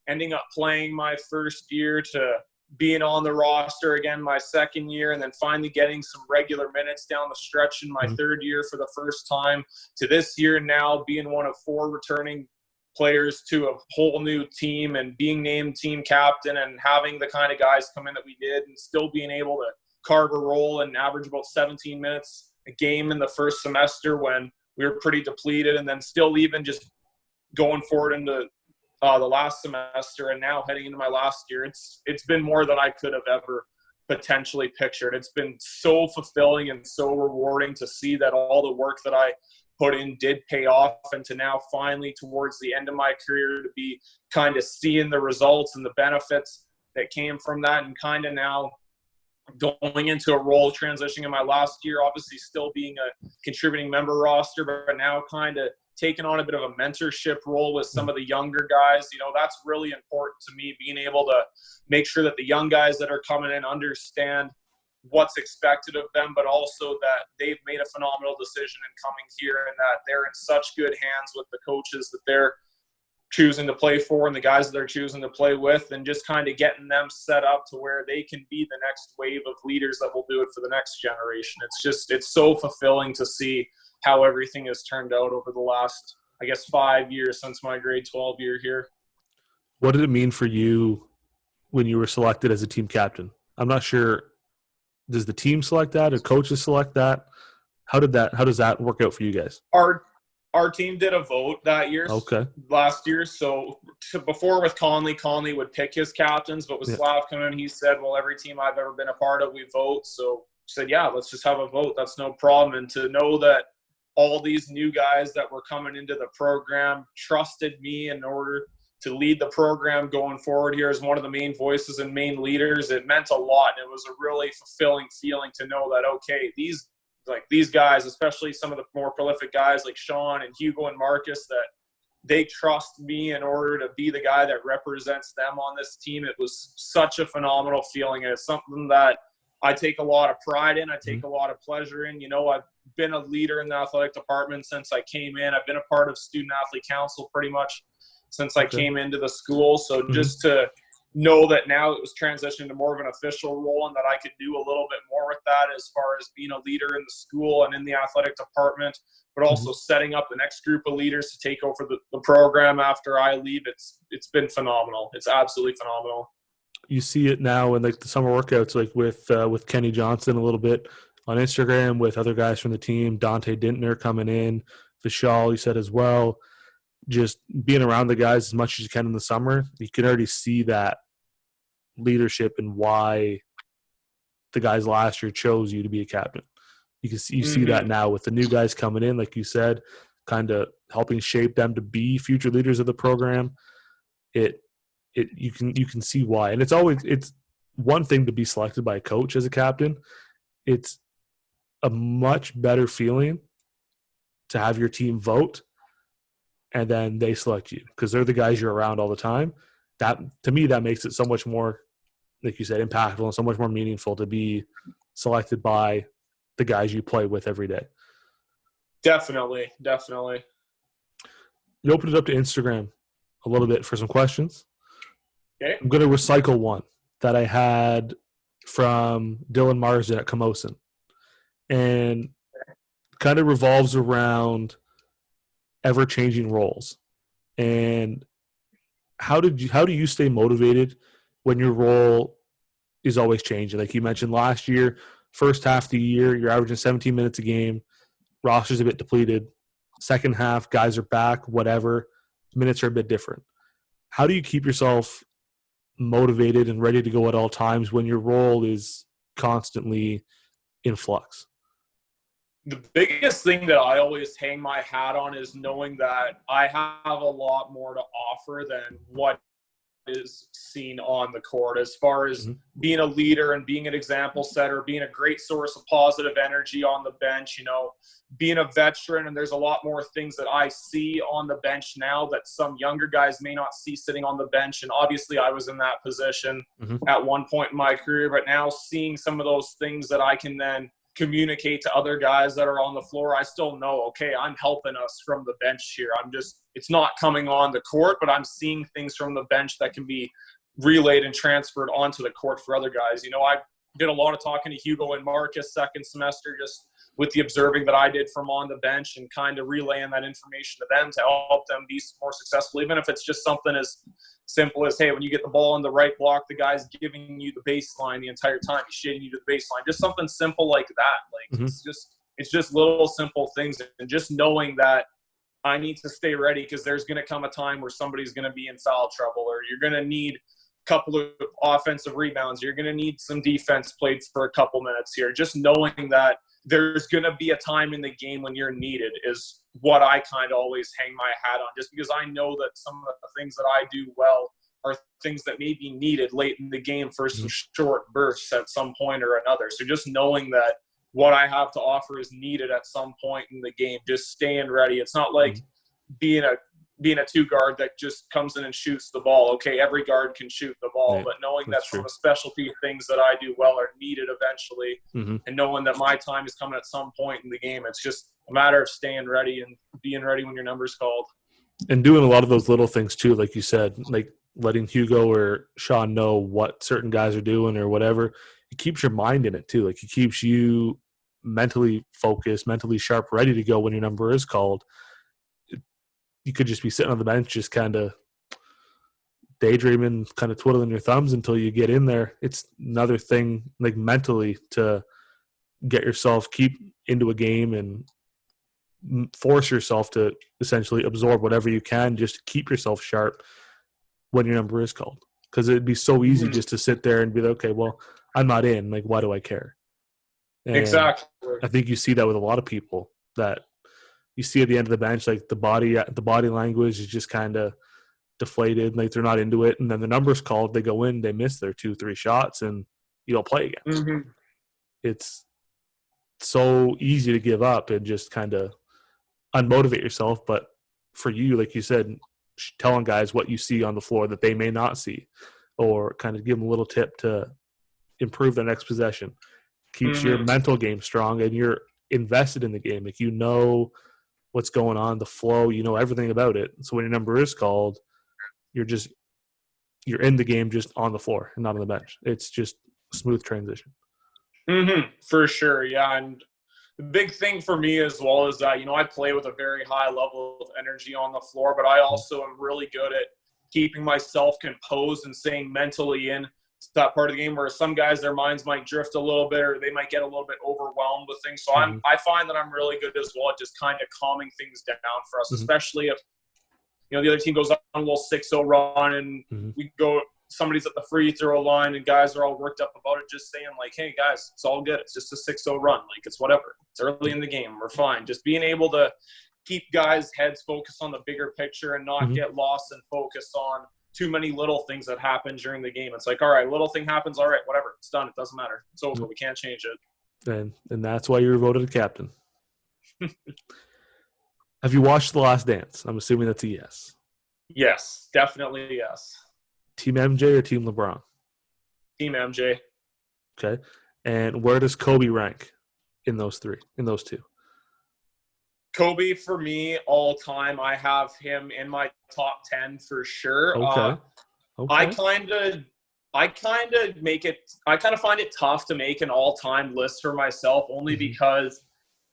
ending up playing my first year to being on the roster again my second year, and then finally getting some regular minutes down the stretch in my third year for the first time, to this year now being one of 4 returning players to a whole new team and being named team captain and having the kind of guys come in that we did, and still being able to carve a role and average about 17 minutes a game in the first semester when we were pretty depleted, and then still even just going forward into the last semester and now heading into my last year. It's been more than I could have ever potentially pictured. It's been so fulfilling and so rewarding to see that all the work that I put in did pay off, and to now finally towards the end of my career to be kind of seeing the results and the benefits that came from that, and kind of now going into a role transitioning in my last year, obviously still being a contributing member roster, but now kind of taking on a bit of a mentorship role with some of the younger guys. That's really important to me, being able to make sure that the young guys that are coming in understand what's expected of them, but also that they've made a phenomenal decision in coming here, and that they're in such good hands with the coaches that they're choosing to play for and the guys that they're choosing to play with, and just kind of getting them set up to where they can be the next wave of leaders that will do it for the next generation. It's so fulfilling to see how everything has turned out over the last, I guess, 5 years since my grade 12 year here. What did it mean for you when you were selected as a team captain? I'm not sure. Does the team select that or coaches select that? How does that work out for you guys? Our team did a vote that year, last year. So before with Conley would pick his captains, but with Slav coming in, he said, well, every team I've ever been a part of, we vote. So said, yeah, let's just have a vote. That's no problem. And to know that all these new guys that were coming into the program trusted me in order to lead the program going forward here as one of the main voices and main leaders, it meant a lot. And it was a really fulfilling feeling to know that, okay, these guys, especially some of the more prolific guys like Sean and Hugo and Marcus, that they trust me in order to be the guy that represents them on this team. It was such a phenomenal feeling. And it's something that I take a lot of pride in. I take a lot of pleasure in. I've been a leader in the athletic department since I came in. I've been a part of student athlete council pretty much since I came into the school. So just to know that now it was transitioned to more of an official role and that I could do a little bit more with that as far as being a leader in the school and in the athletic department, but also setting up the next group of leaders to take over the program after I leave. It's been phenomenal. It's absolutely phenomenal. You see it now in like the summer workouts, like with Kenny Johnson a little bit on Instagram, with other guys from the team, Dante Dintner coming in, Vishal, you said as well. Just being around the guys as much as you can in the summer, you can already see that leadership and why the guys last year chose you to be a captain. You see that now with the new guys coming in, like you said, kind of helping shape them to be future leaders of the program. You can see why. And it's one thing to be selected by a coach as a captain. It's a much better feeling to have your team vote and then they select you because they're the guys you're around all the time. That, to me, that makes it so much more, like you said, impactful and so much more meaningful to be selected by the guys you play with every day. Definitely. You opened it up to Instagram a little bit for some questions. Okay. I'm going to recycle one that I had from Dylan Marsden at Camosun, and kind of revolves around ever-changing roles. And how do you stay motivated when your role is always changing? Like you mentioned last year, first half of the year, you're averaging 17 minutes a game, roster's a bit depleted. Second half, guys are back, whatever, minutes are a bit different. How do you keep yourself motivated and ready to go at all times when your role is constantly in flux? The biggest thing that I always hang my hat on is knowing that I have a lot more to offer than what is seen on the court, as far as being a leader and being an example setter, being a great source of positive energy on the bench, being a veteran. And there's a lot more things that I see on the bench now that some younger guys may not see sitting on the bench. And obviously I was in that position at one point in my career, but now seeing some of those things that I can then communicate to other guys that are on the floor, I still know, okay, I'm helping us from the bench here. It's not coming on the court, but I'm seeing things from the bench that can be relayed and transferred onto the court for other guys. I did a lot of talking to Hugo and Marcus second semester, just with the observing that I did from on the bench and kind of relaying that information to them to help them be more successful, even if it's just something as simple as, hey, when you get the ball in the right block, the guy's giving you the baseline the entire time. He's shading you to the baseline. Just something simple like that. It's just little simple things. And just knowing that I need to stay ready because there's going to come a time where somebody's going to be in foul trouble, or you're going to need a couple of offensive rebounds. You're going to need some defense played for a couple minutes here. Just knowing that there's going to be a time in the game when you're needed is what I kind of always hang my hat on, just because I know that some of the things that I do well are things that may be needed late in the game for some short bursts at some point or another. So just knowing that what I have to offer is needed at some point in the game, just staying ready. It's not like being a two guard that just comes in and shoots the ball. Okay, every guard can shoot the ball, but knowing that some of the specialty things that I do well are needed eventually, and knowing that my time is coming at some point in the game, it's just a matter of staying ready and being ready when your number's called. And doing a lot of those little things too, like you said, like letting Hugo or Sean know what certain guys are doing or whatever, it keeps your mind in it too. Like it keeps you mentally focused, mentally sharp, ready to go when your number is called. You could just be sitting on the bench, just kind of daydreaming, kind of twiddling your thumbs until you get in there. It's another thing, like mentally, to get yourself keep into a game and force yourself to essentially absorb whatever you can just to keep yourself sharp when your number is called. Because it'd be so easy just to sit there and be like, okay, well, I'm not in. Like, why do I care? And Exactly. I think you see that with a lot of people that you see at the end of the bench, like the body language is just kind of deflated, like they're not into it. And then the number's called, they go in, they miss their 2-3 shots, and you don't play again. Mm-hmm. It's so easy to give up and just kind of unmotivate yourself. But for you, like you said, telling guys what you see on the floor that they may not see, or kind of give them a little tip to improve their next possession, keeps your mental game strong, and you're invested in the game. Like you know what's going on, the flow, you know everything about it. So when your number is called, you're in the game, just on the floor and not on the bench. It's just a smooth transition. For sure, yeah. And the big thing for me as well is that, I play with a very high level of energy on the floor, but I also am really good at keeping myself composed and staying mentally in that part of the game where some guys, their minds might drift a little bit or they might get a little bit overwhelmed with things. So I find that I'm really good as well at just kind of calming things down for us, especially if, the other team goes on a little 6-0 run and we go – somebody's at the free throw line and guys are all worked up about it, just saying like, hey guys, it's all good. It's just a 6-0 run. Like it's whatever. It's early in the game. We're fine. Just being able to keep guys' heads focused on the bigger picture and not get lost and focused on too many little things that happen during the game. It's like, all right, little thing happens. All right, whatever. It's done. It doesn't matter. It's over. We can't change it. And that's why you were voted a captain. Have you watched The Last Dance? I'm assuming that's a yes. Yes, definitely yes. Team MJ or Team LeBron? Team MJ. Okay. And where does Kobe rank in those two? Kobe, for me, all time, I have him in my top 10 for sure. Okay. I kind of find it tough to make an all-time list for myself, only because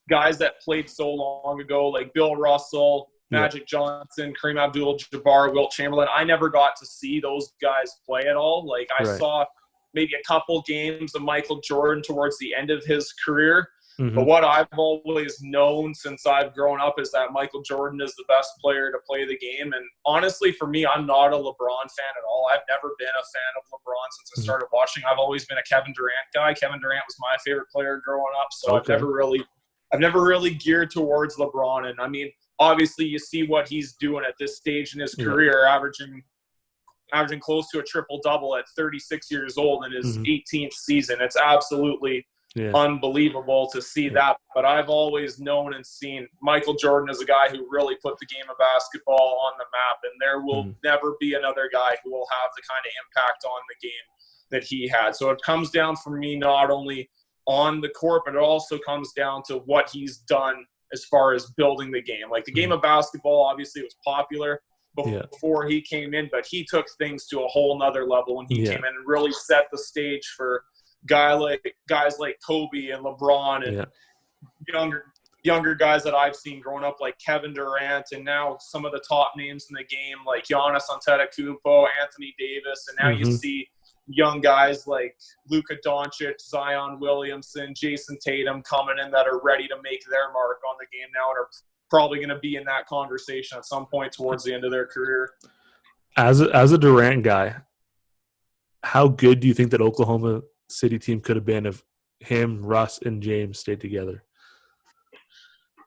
guys that played so long ago, like Bill Russell, Magic Johnson, Kareem Abdul-Jabbar, Wilt Chamberlain, I never got to see those guys play at all. Like I saw maybe a couple games of Michael Jordan towards the end of his career. But what I've always known since I've grown up is that Michael Jordan is the best player to play the game. And honestly, for me, I'm not a LeBron fan at all. I've never been a fan of LeBron since I started watching. I've always been a Kevin Durant guy. Kevin Durant was my favorite player growing up. So I've never really geared towards LeBron. And I mean, obviously you see what he's doing at this stage in his career, averaging close to a triple-double at 36 years old in his 18th season. It's absolutely unbelievable to see that. But I've always known and seen Michael Jordan as a guy who really put the game of basketball on the map, and there will never be another guy who will have the kind of impact on the game that he had. So it comes down for me not only on the court, but it also comes down to what he's done as far as building the game. Like the game of basketball, obviously, was popular before he came in, but he took things to a whole nother level when he came in and really set the stage for guys like Kobe and LeBron and younger guys that I've seen growing up, like Kevin Durant, and now some of the top names in the game like Giannis Antetokounmpo, Anthony Davis, and now you see young guys like Luka Doncic, Zion Williamson, Jason Tatum coming in that are ready to make their mark on the game now and are probably going to be in that conversation at some point towards the end of their career. As a Durant guy, how good do you think that Oklahoma City team could have been if him, Russ, and James stayed together?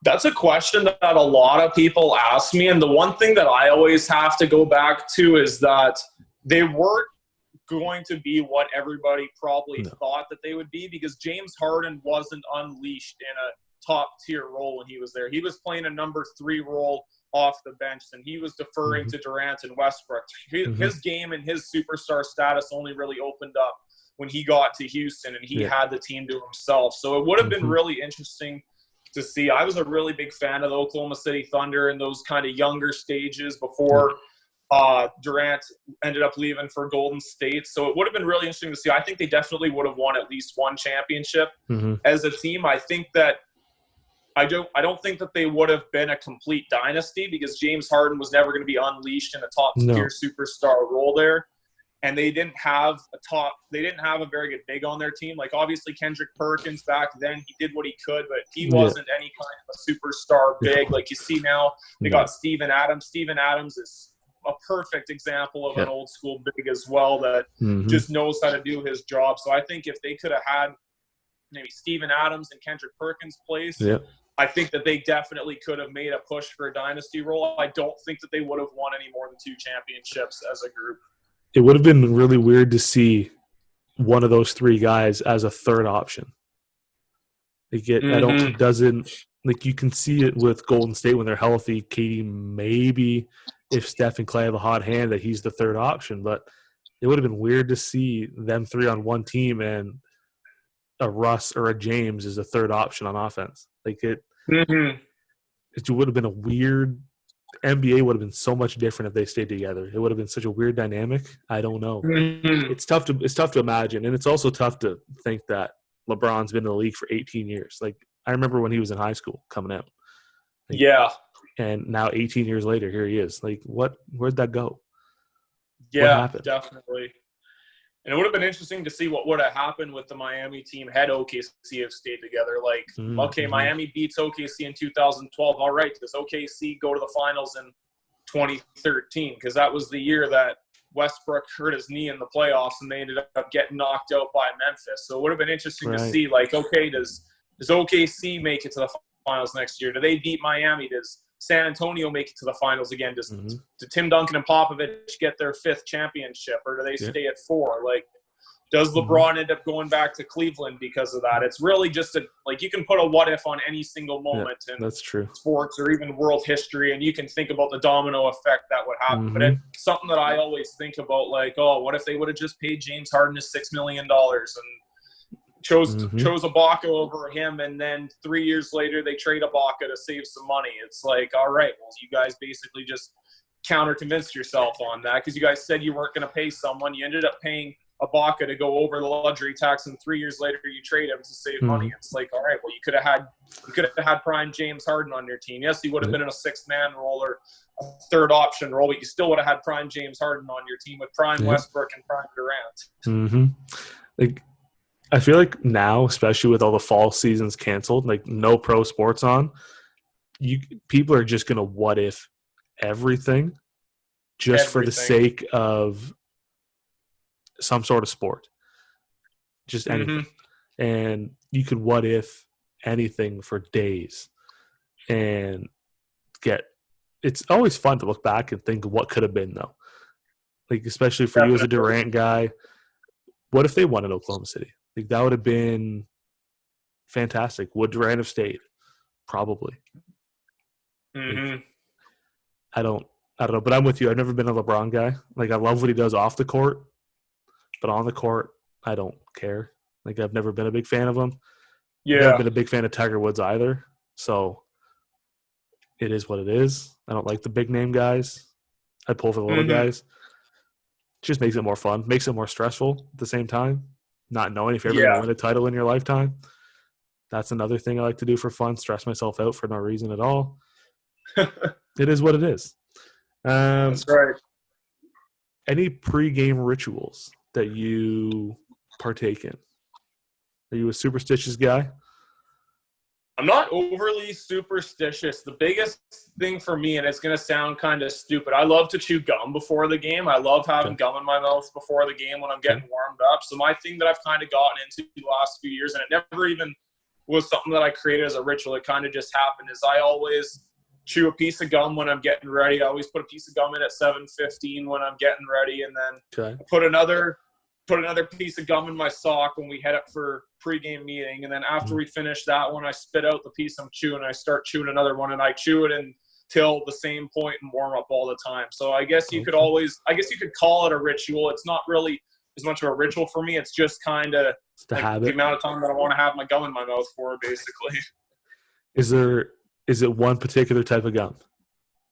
That's a question that a lot of people ask me, and the one thing that I always have to go back to is that they weren't going to be what everybody probably thought that they would be, because James Harden wasn't unleashed in a top-tier role when he was there. He was playing a number 3 role off the bench, and he was deferring to Durant and Westbrook. His game and his superstar status only really opened up when he got to Houston and he had the team to himself. So it would have been really interesting to see. I was a really big fan of the Oklahoma City Thunder in those kind of younger stages before Durant ended up leaving for Golden State. So it would have been really interesting to see. I think they definitely would have won at least one championship as a team. I think that I don't think that they would have been a complete dynasty because James Harden was never going to be unleashed in a top-tier superstar role there. And they didn't have a very good big on their team. Like, obviously, Kendrick Perkins back then, he did what he could, but he wasn't any kind of a superstar big. Like you see now, they got Steven Adams. Steven Adams is a perfect example of an old school big as well that just knows how to do his job. So I think if they could have had maybe Steven Adams and Kendrick Perkins' place, I think that they definitely could have made a push for a dynasty role. I don't think that they would have won any more than 2 championships as a group. It would have been really weird to see one of those 3 guys as a third option. You can see it with Golden State when they're healthy. KD, maybe if Steph and Clay have a hot hand, that he's the third option. But it would have been weird to see them 3 on one team and a Russ or a James is a third option on offense. Like it would have been a weird. NBA would have been so much different if they stayed together. It would have been such a weird dynamic. I don't know. It's tough to imagine, and it's also tough to think that LeBron's been in the league for 18 years. Like, I remember when he was in high school coming out. And now 18 years later, here he is. Like, where'd that go? What happened? Definitely. And it would have been interesting to see what would have happened with the Miami team had OKC have stayed together. Like, Miami beats OKC in 2012. All right, does OKC go to the finals in 2013? Because that was the year that Westbrook hurt his knee in the playoffs and they ended up getting knocked out by Memphis. So it would have been interesting to see, like, okay, does OKC make it to the finals next year? Do they beat Miami? Does San Antonio make it to the finals again? Do Tim Duncan and Popovich get their 5th championship, or do they stay at 4? Like, does LeBron end up going back to Cleveland because of that? It's really just you can put a what if on any single moment in that's true. Sports or even world history, and you can think about the domino effect that would happen. But it's something that I always think about, like, oh, what if they would have just paid James Harden his $6 million and chose Ibaka over him, and then 3 years later they trade Ibaka to save some money. It's like, all right, well, you guys basically just counter-convinced yourself on that because you guys said you weren't going to pay someone. You ended up paying Ibaka to go over the luxury tax, and 3 years later you trade him to save money. It's like, all right, well, you could have had prime James Harden on your team. Yes, he would have been in a 6th-man role or a third option role, but you still would have had prime James Harden on your team with prime Westbrook and prime Durant. Like, I feel like now, especially with all the fall seasons canceled, like no pro sports on, people are just going to what if everything just for the sake of some sort of sport. Just anything. And you could what if anything for days and it's always fun to look back and think what could have been, though. Like, especially for you as a Durant guy, what if they won in Oklahoma City? Like, that would have been fantastic. Would Durant have stayed? Probably. Like, I don't know, but I'm with you. I've never been a LeBron guy. Like, I love what he does off the court, but on the court, I don't care. Like, I've never been a big fan of him. I've never been a big fan of Tiger Woods either. So it is what it is. I don't like the big name guys. I pull for the little guys. It just makes it more fun. Makes it more stressful at the same time. Not knowing if you're ever going to win a title in your lifetime. That's another thing I like to do for fun. Stress myself out for no reason at all. It is what it is. That's right. Any pregame rituals that you partake in? Are you a superstitious guy? I'm not overly superstitious. The biggest thing for me, and it's going to sound kind of stupid, I love to chew gum before the game. I love having gum in my mouth before the game when I'm getting warmed up. So my thing that I've kind of gotten into the last few years, and it never even was something that I created as a ritual, it kind of just happened, is I always chew a piece of gum when I'm getting ready. I always put a piece of gum in at 7:15 when I'm getting ready, and then put another piece of gum in my sock when we head up for pregame meeting. And then after we finish that one, I spit out the piece I'm chewing. I start chewing another one, and I chew it until the same point and warm up all the time. So I guess you could call it a ritual. It's not really as much of a ritual for me. It's just kind of the amount of time that I want to have my gum in my mouth for, basically. Is it one particular type of gum,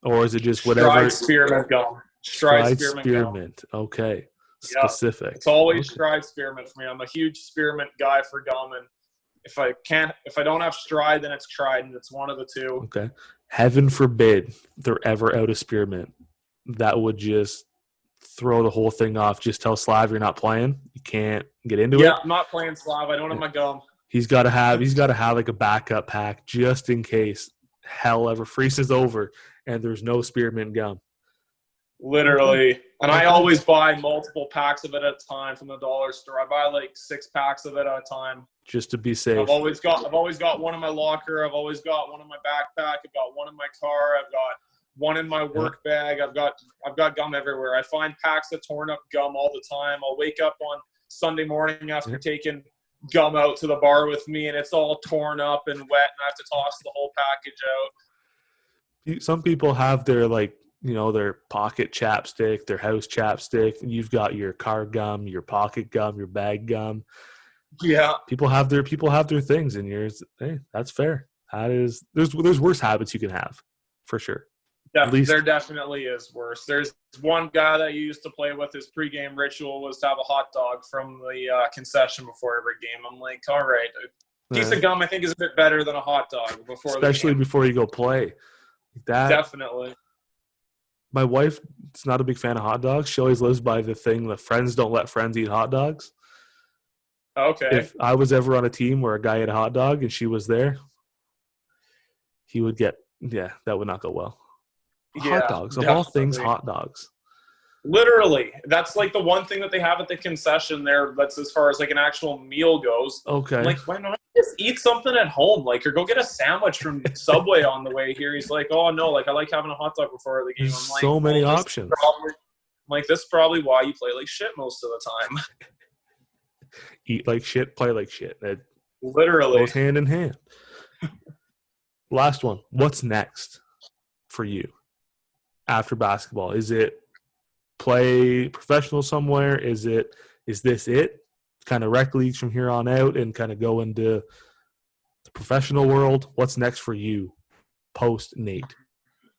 or is it just Stride whatever? spearmint gum. Stride Stride spearmint gum. spearmint. Okay, Yeah. specific. It's always Okay. stride spearmint for me. I'm a huge spearmint guy for gum, and if I don't have stride, then it's trident. It's one of the two. Okay. Heaven forbid they're ever out of spearmint. That would just throw the whole thing off. Just tell Slav you're not playing. You can't get into Yeah, it. I'm not playing Slav. I don't have my gum. He's got to have like a backup pack just in case hell ever freezes over and there's no spearmint gum. Literally. Okay. And I always buy multiple packs of it at a time from the dollar store. I buy like 6 packs of it at a time. Just to be safe. I've always got one in my locker. I've always got one in my backpack. I've got one in my car. I've got one in my work bag. I've got gum everywhere. I find packs of torn up gum all the time. I'll wake up on Sunday morning after taking gum out to the bar with me, and it's all torn up and wet, and I have to toss the whole package out. Some people have their their pocket chapstick, their house chapstick. You've got your car gum, your pocket gum, your bag gum. Yeah. People have their things, and yours. Hey, that's fair. That is there's worse habits you can have, for sure. There definitely is worse. There's one guy that you used to play with. His pregame ritual was to have a hot dog from the concession before every game. I'm like, all right, a piece of gum I think is a bit better than a hot dog before, especially before you go play. That definitely. My wife is not a big fan of hot dogs. She always lives by the thing that friends don't let friends eat hot dogs. Okay. If I was ever on a team where a guy ate a hot dog and she was there, he would get that would not go well. Hot dogs. Definitely. Of all things, hot dogs. Literally. That's like the one thing that they have at the concession there that's as far as like an actual meal goes. Okay. I'm like, why not just eat something at home? Like, or go get a sandwich from Subway on the way here. He's like, oh, no, like I like having a hot dog before the game. I'm like, so many options. This is probably why you play like shit most of the time. Eat like shit, play like shit. That literally goes hand in hand. Last one. What's next for you after basketball? Is it play professional somewhere? Is this it? Kind of rec leagues from here on out and kind of go into the professional world? What's next for you post NAIT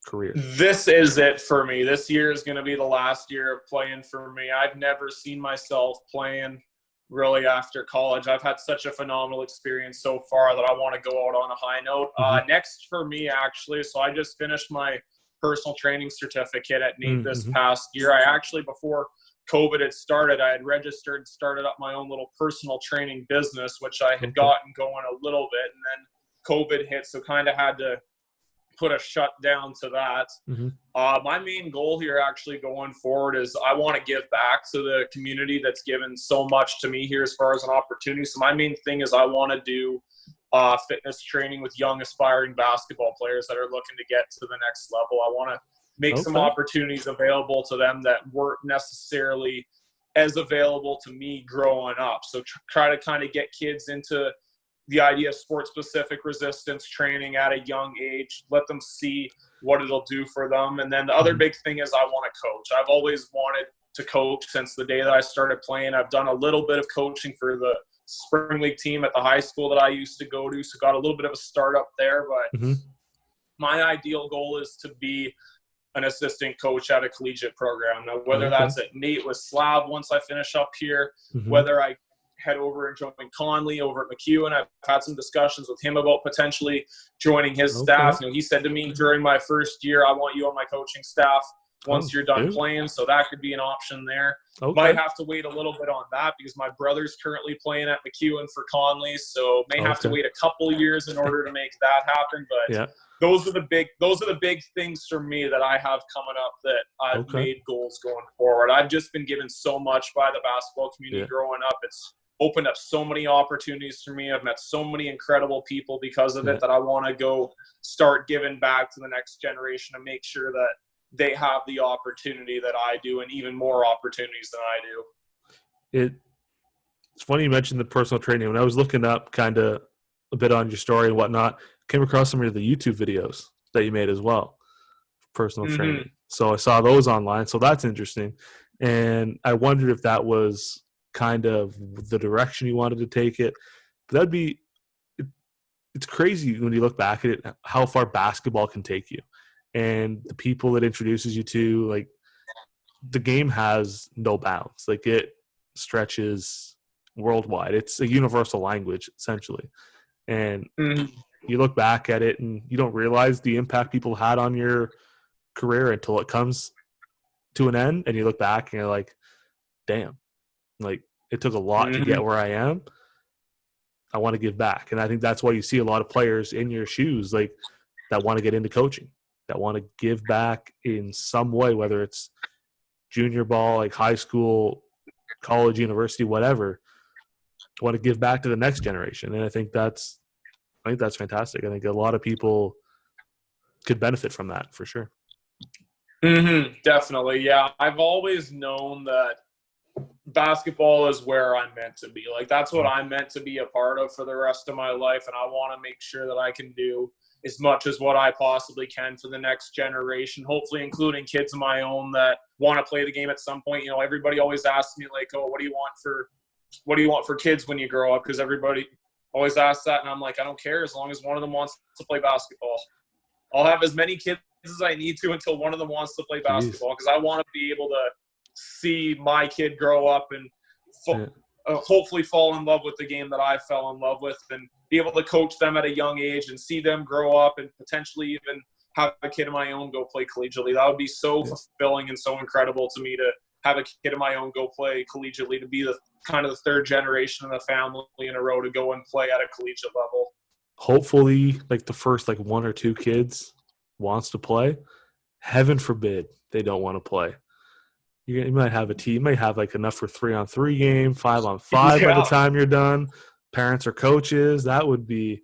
career? This is it for me. This year is going to be the last year of playing for me. I've never seen myself playing really after college. I've had such a phenomenal experience so far that I want to go out on a high note. Next for me, actually, so I just finished my personal training certificate at NAIT this past year. I actually, before COVID had started, I had registered and started up my own little personal training business, which I had gotten going a little bit, and then COVID hit, so kind of had to put a shutdown to that. My main goal here actually going forward is I want to give back to the community that's given so much to me here as far as an opportunity. So my main thing is I want to do fitness training with young aspiring basketball players that are looking to get to the next level. I want to make some opportunities available to them that weren't necessarily as available to me growing up. So try to kind of get kids into the idea of sport-specific resistance training at a young age, let them see what it'll do for them. And then the other big thing is I want to coach. I've always wanted to coach since the day that I started playing. I've done a little bit of coaching for the spring league team at the high school that I used to go to, so got a little bit of a start up there. But my ideal goal is to be an assistant coach at a collegiate program. Now, whether that's at NAIT with Slav once I finish up here, whether I head over and join Conley over at McEwen. I've had some discussions with him about potentially joining his staff. He said to me during my first year, I want you on my coaching staff once you're done playing. So that could be an option there. Might have to wait a little bit on that because my brother's currently playing at McEwen for Conley. So may have to wait a couple years in order to make that happen. But those are the big things for me that I have coming up that I've made goals going forward. I've just been given so much by the basketball community growing up. It's opened up so many opportunities for me. I've met so many incredible people because of it that I want to go start giving back to the next generation and make sure that they have the opportunity that I do and even more opportunities than I do. It's funny you mentioned the personal training. When I was looking up kind of a bit on your story and whatnot, came across some of the YouTube videos that you made as well, personal training. So I saw those online. So that's interesting. And I wondered if that was kind of the direction you wanted to take it. But it's crazy when you look back at it, how far basketball can take you, and the people it introduces you to. Like, the game has no bounds. Like, it stretches worldwide. It's a universal language essentially, and Mhm. you look back at it and you don't realize the impact people had on your career until it comes to an end, and you look back and you're like, damn, like, it took a lot to get Mhm. where I am. I want to give back. And I think that's why you see a lot of players in your shoes, like, that want to get into coaching, that want to give back in some way, whether it's junior ball, like high school, college, university, whatever. Want to give back to the next generation. And I think that's fantastic. I think a lot of people could benefit from that for sure. Definitely. Yeah. I've always known that basketball is where I'm meant to be. Like, that's what I'm meant to be a part of for the rest of my life. And I want to make sure that I can do as much as what I possibly can for the next generation, hopefully including kids of my own that want to play the game at some point. You know, everybody always asks me, like, oh, what do you want for kids when you grow up? Because everybody always asks that. And I'm like, I don't care, as long as one of them wants to play basketball. I'll have as many kids as I need to until one of them wants to play basketball, because I want to be able to see my kid grow up and hopefully fall in love with the game that I fell in love with, and be able to coach them at a young age and see them grow up and potentially even have a kid of my own go play collegiately. That would be so fulfilling and so incredible to me, to have a kid of my own go play collegiately, to be the kind of the third generation in the family in a row to go and play at a collegiate level. Hopefully, like, the first like one or two kids wants to play. Heaven forbid they don't want to play. You might have a team. You might have like enough for 3-on-3 game, 5-on-5 by the Yeah. time you're done. Parents or coaches. That'd be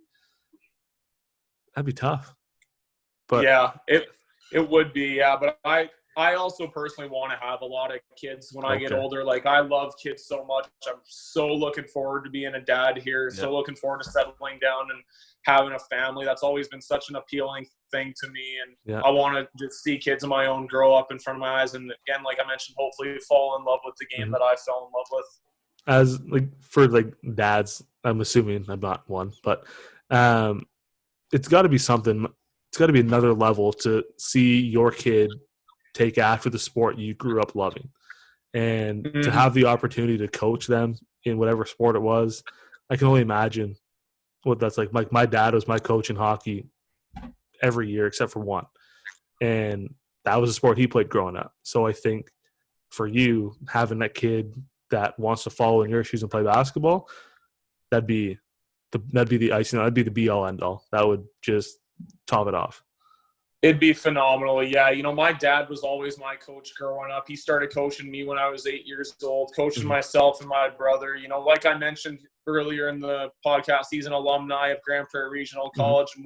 tough. But yeah, it would be. Yeah, but I also personally want to have a lot of kids when I get older. Like, I love kids so much. I'm so looking forward to being a dad here. So looking forward to settling down and having a family. That's always been such an appealing thing to me. And I want to just see kids of my own grow up in front of my eyes. And again, like I mentioned, hopefully fall in love with the game that I fell in love with. As like for like dads, I'm assuming I'm not one, but it's got to be something. It's got to be another level to see your kid take after the sport you grew up loving, and to have the opportunity to coach them in whatever sport it was. I can only imagine what that's like. Like, my dad was my coach in hockey every year except for one, and that was a sport he played growing up. So I think for you, having that kid that wants to follow in your shoes and play basketball, that'd be the icing. That'd be the be all end all. That would just top it off. It'd be phenomenal. Yeah. You know, my dad was always my coach growing up. He started coaching me when I was 8 years old, coaching myself and my brother. You know, like I mentioned earlier in the podcast, he's an alumni of Grand Prairie Regional College. And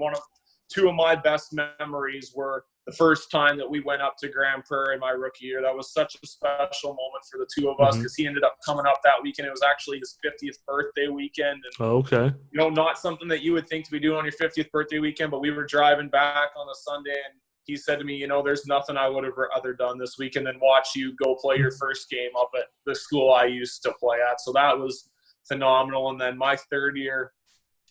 two of my best memories were the first time that we went up to Grand Prairie my rookie year. That was such a special moment for the two of us, because he ended up coming up that weekend. It was actually his 50th birthday weekend. And, you know, not something that you would think to be doing on your 50th birthday weekend, but we were driving back on a Sunday, and he said to me, you know, there's nothing I would have rather done this weekend than watch you go play your first game up at the school I used to play at. So that was phenomenal. And then my third year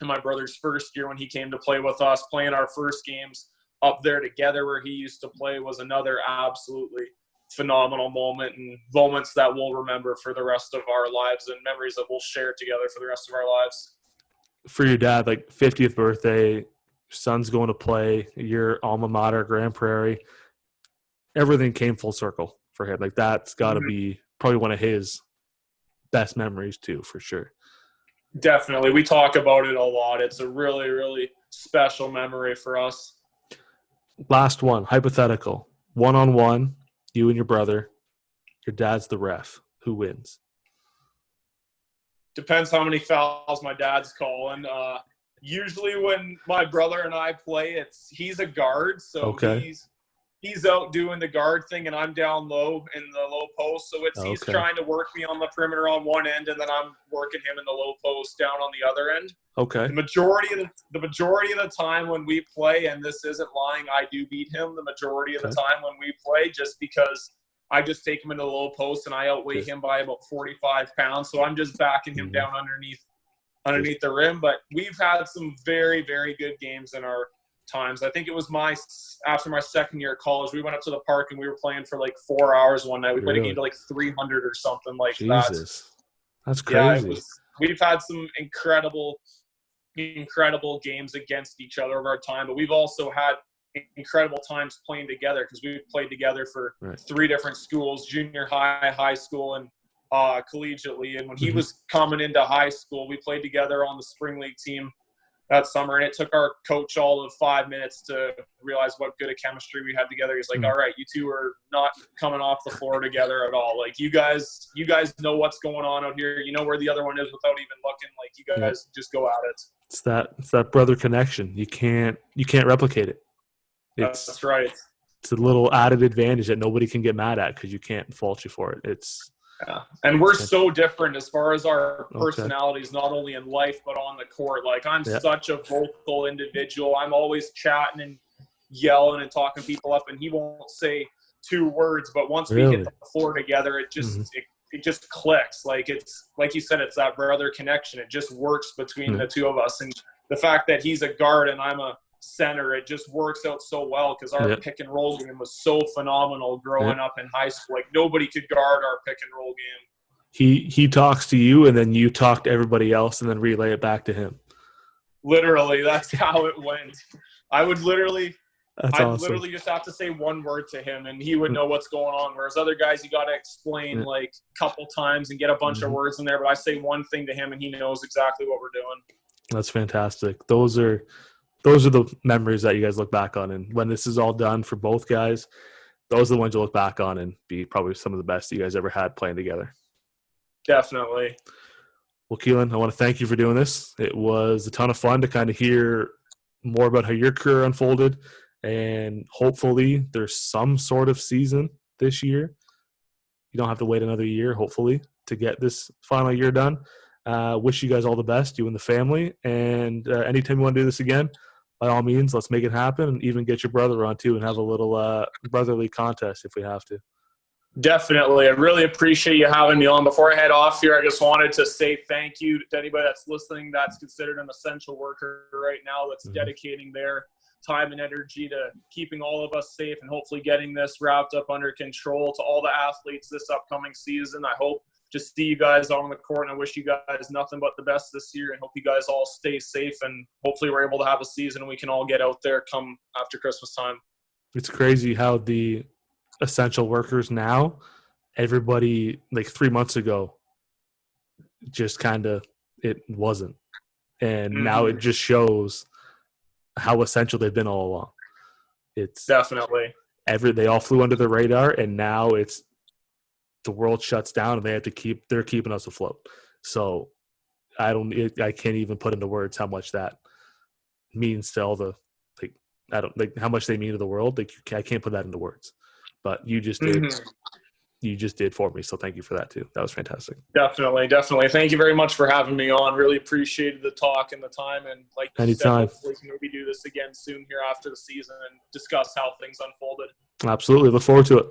and my brother's first year, when he came to play with us, playing our first games up there together where he used to play, was another absolutely phenomenal moment, and moments that we'll remember for the rest of our lives, and memories that we'll share together for the rest of our lives. For your dad, like 50th birthday, your son's going to play your alma mater, Grand Prairie. Everything came full circle for him. Like, that's got to be probably one of his best memories too, for sure. Definitely. We talk about it a lot. It's a really, really special memory for us. Last one, hypothetical. 1-on-1, you and your brother. Your dad's the ref. Who wins? Depends how many fouls my dad's calling. Usually when my brother and I play, he's a guard, so he's out doing the guard thing, and I'm down low in the low post. So he's trying to work me on the perimeter on one end, and then I'm working him in the low post down on the other end. Okay. The majority of the time when we play, and this isn't lying, I do beat him the majority of the time when we play, just because I just take him into the low post and I outweigh him by about 45 pounds. So I'm just backing him down underneath the rim. But we've had some very, very good games in our times. I think it was after my second year of college, we went up to the park and we were playing for like 4 hours one night. We played a game to like 300 or something like that. Jesus. That's Yeah, crazy. we've had some incredible games against each other over our time, but we've also had incredible times playing together because we played together for 3 different schools: junior high, high school, and collegiately. And when he was coming into high school, we played together on the spring league team that summer, and it took our coach all of 5 minutes to realize what good a chemistry we had together. He's like, all right, you two are not coming off the floor together at all. Like, you guys know what's going on out here. You know where the other one is without even looking. Like, you guys just go at it. It's that brother connection. You can't replicate it. That's right. It's a little added advantage that nobody can get mad at because you can't fault you for it. And we're so different as far as our personalities, not only in life but on the court. Like, I'm such a vocal individual. I'm always chatting and yelling and talking people up, and he won't say 2 words. But once we hit the floor together, it just it just clicks. Like, it's like you said, it's that brother connection. It just works between the two of us. And the fact that he's a guard and I'm a center, it just works out so well because our pick and roll game was so phenomenal growing up in high school. Like, nobody could guard our pick and roll game. He talks to you, and then you talk to everybody else, and then relay it back to him. Literally, that's how it went. I'd literally just have to say 1 word to him, and he would know what's going on. Whereas other guys, you got to explain like a couple times and get a bunch of words in there. But I say one thing to him, and he knows exactly what we're doing. That's fantastic. Those are the memories that you guys look back on. And when this is all done for both guys, those are the ones you look back on and be probably some of the best you guys ever had playing together. Definitely. Well, Keilan, I want to thank you for doing this. It was a ton of fun to kind of hear more about how your career unfolded. And hopefully there's some sort of season this year. You don't have to wait another year, hopefully, to get this final year done. Wish you guys all the best, you and the family. And anytime you want to do this again, by all means, let's make it happen and even get your brother on too and have a little brotherly contest if we have to. Definitely. I really appreciate you having me on. Before I head off here, I just wanted to say thank you to anybody that's listening that's considered an essential worker right now, that's dedicating their time and energy to keeping all of us safe and hopefully getting this wrapped up under control. To all the athletes this upcoming season, I hope to see you guys on the court, and I wish you guys nothing but the best this year, and hope you guys all stay safe, and hopefully we're able to have a season and we can all get out there come after Christmas time. It's crazy how the essential workers now, everybody like 3 months ago, just kind of it wasn't. And now it just shows how essential they've been all along. It's definitely they all flew under the radar, and now it's the world shuts down and they're keeping us afloat. So I can't even put into words how much that means to all the how much they mean to the world. I can't put that into words, but you just did. You just did for me. So thank you for that too. That was fantastic. Definitely. Thank you very much for having me on. Really appreciated the talk and the time. And like you said, hopefully we can maybe do this again soon here after the season and discuss how things unfolded. Absolutely. Look forward to it.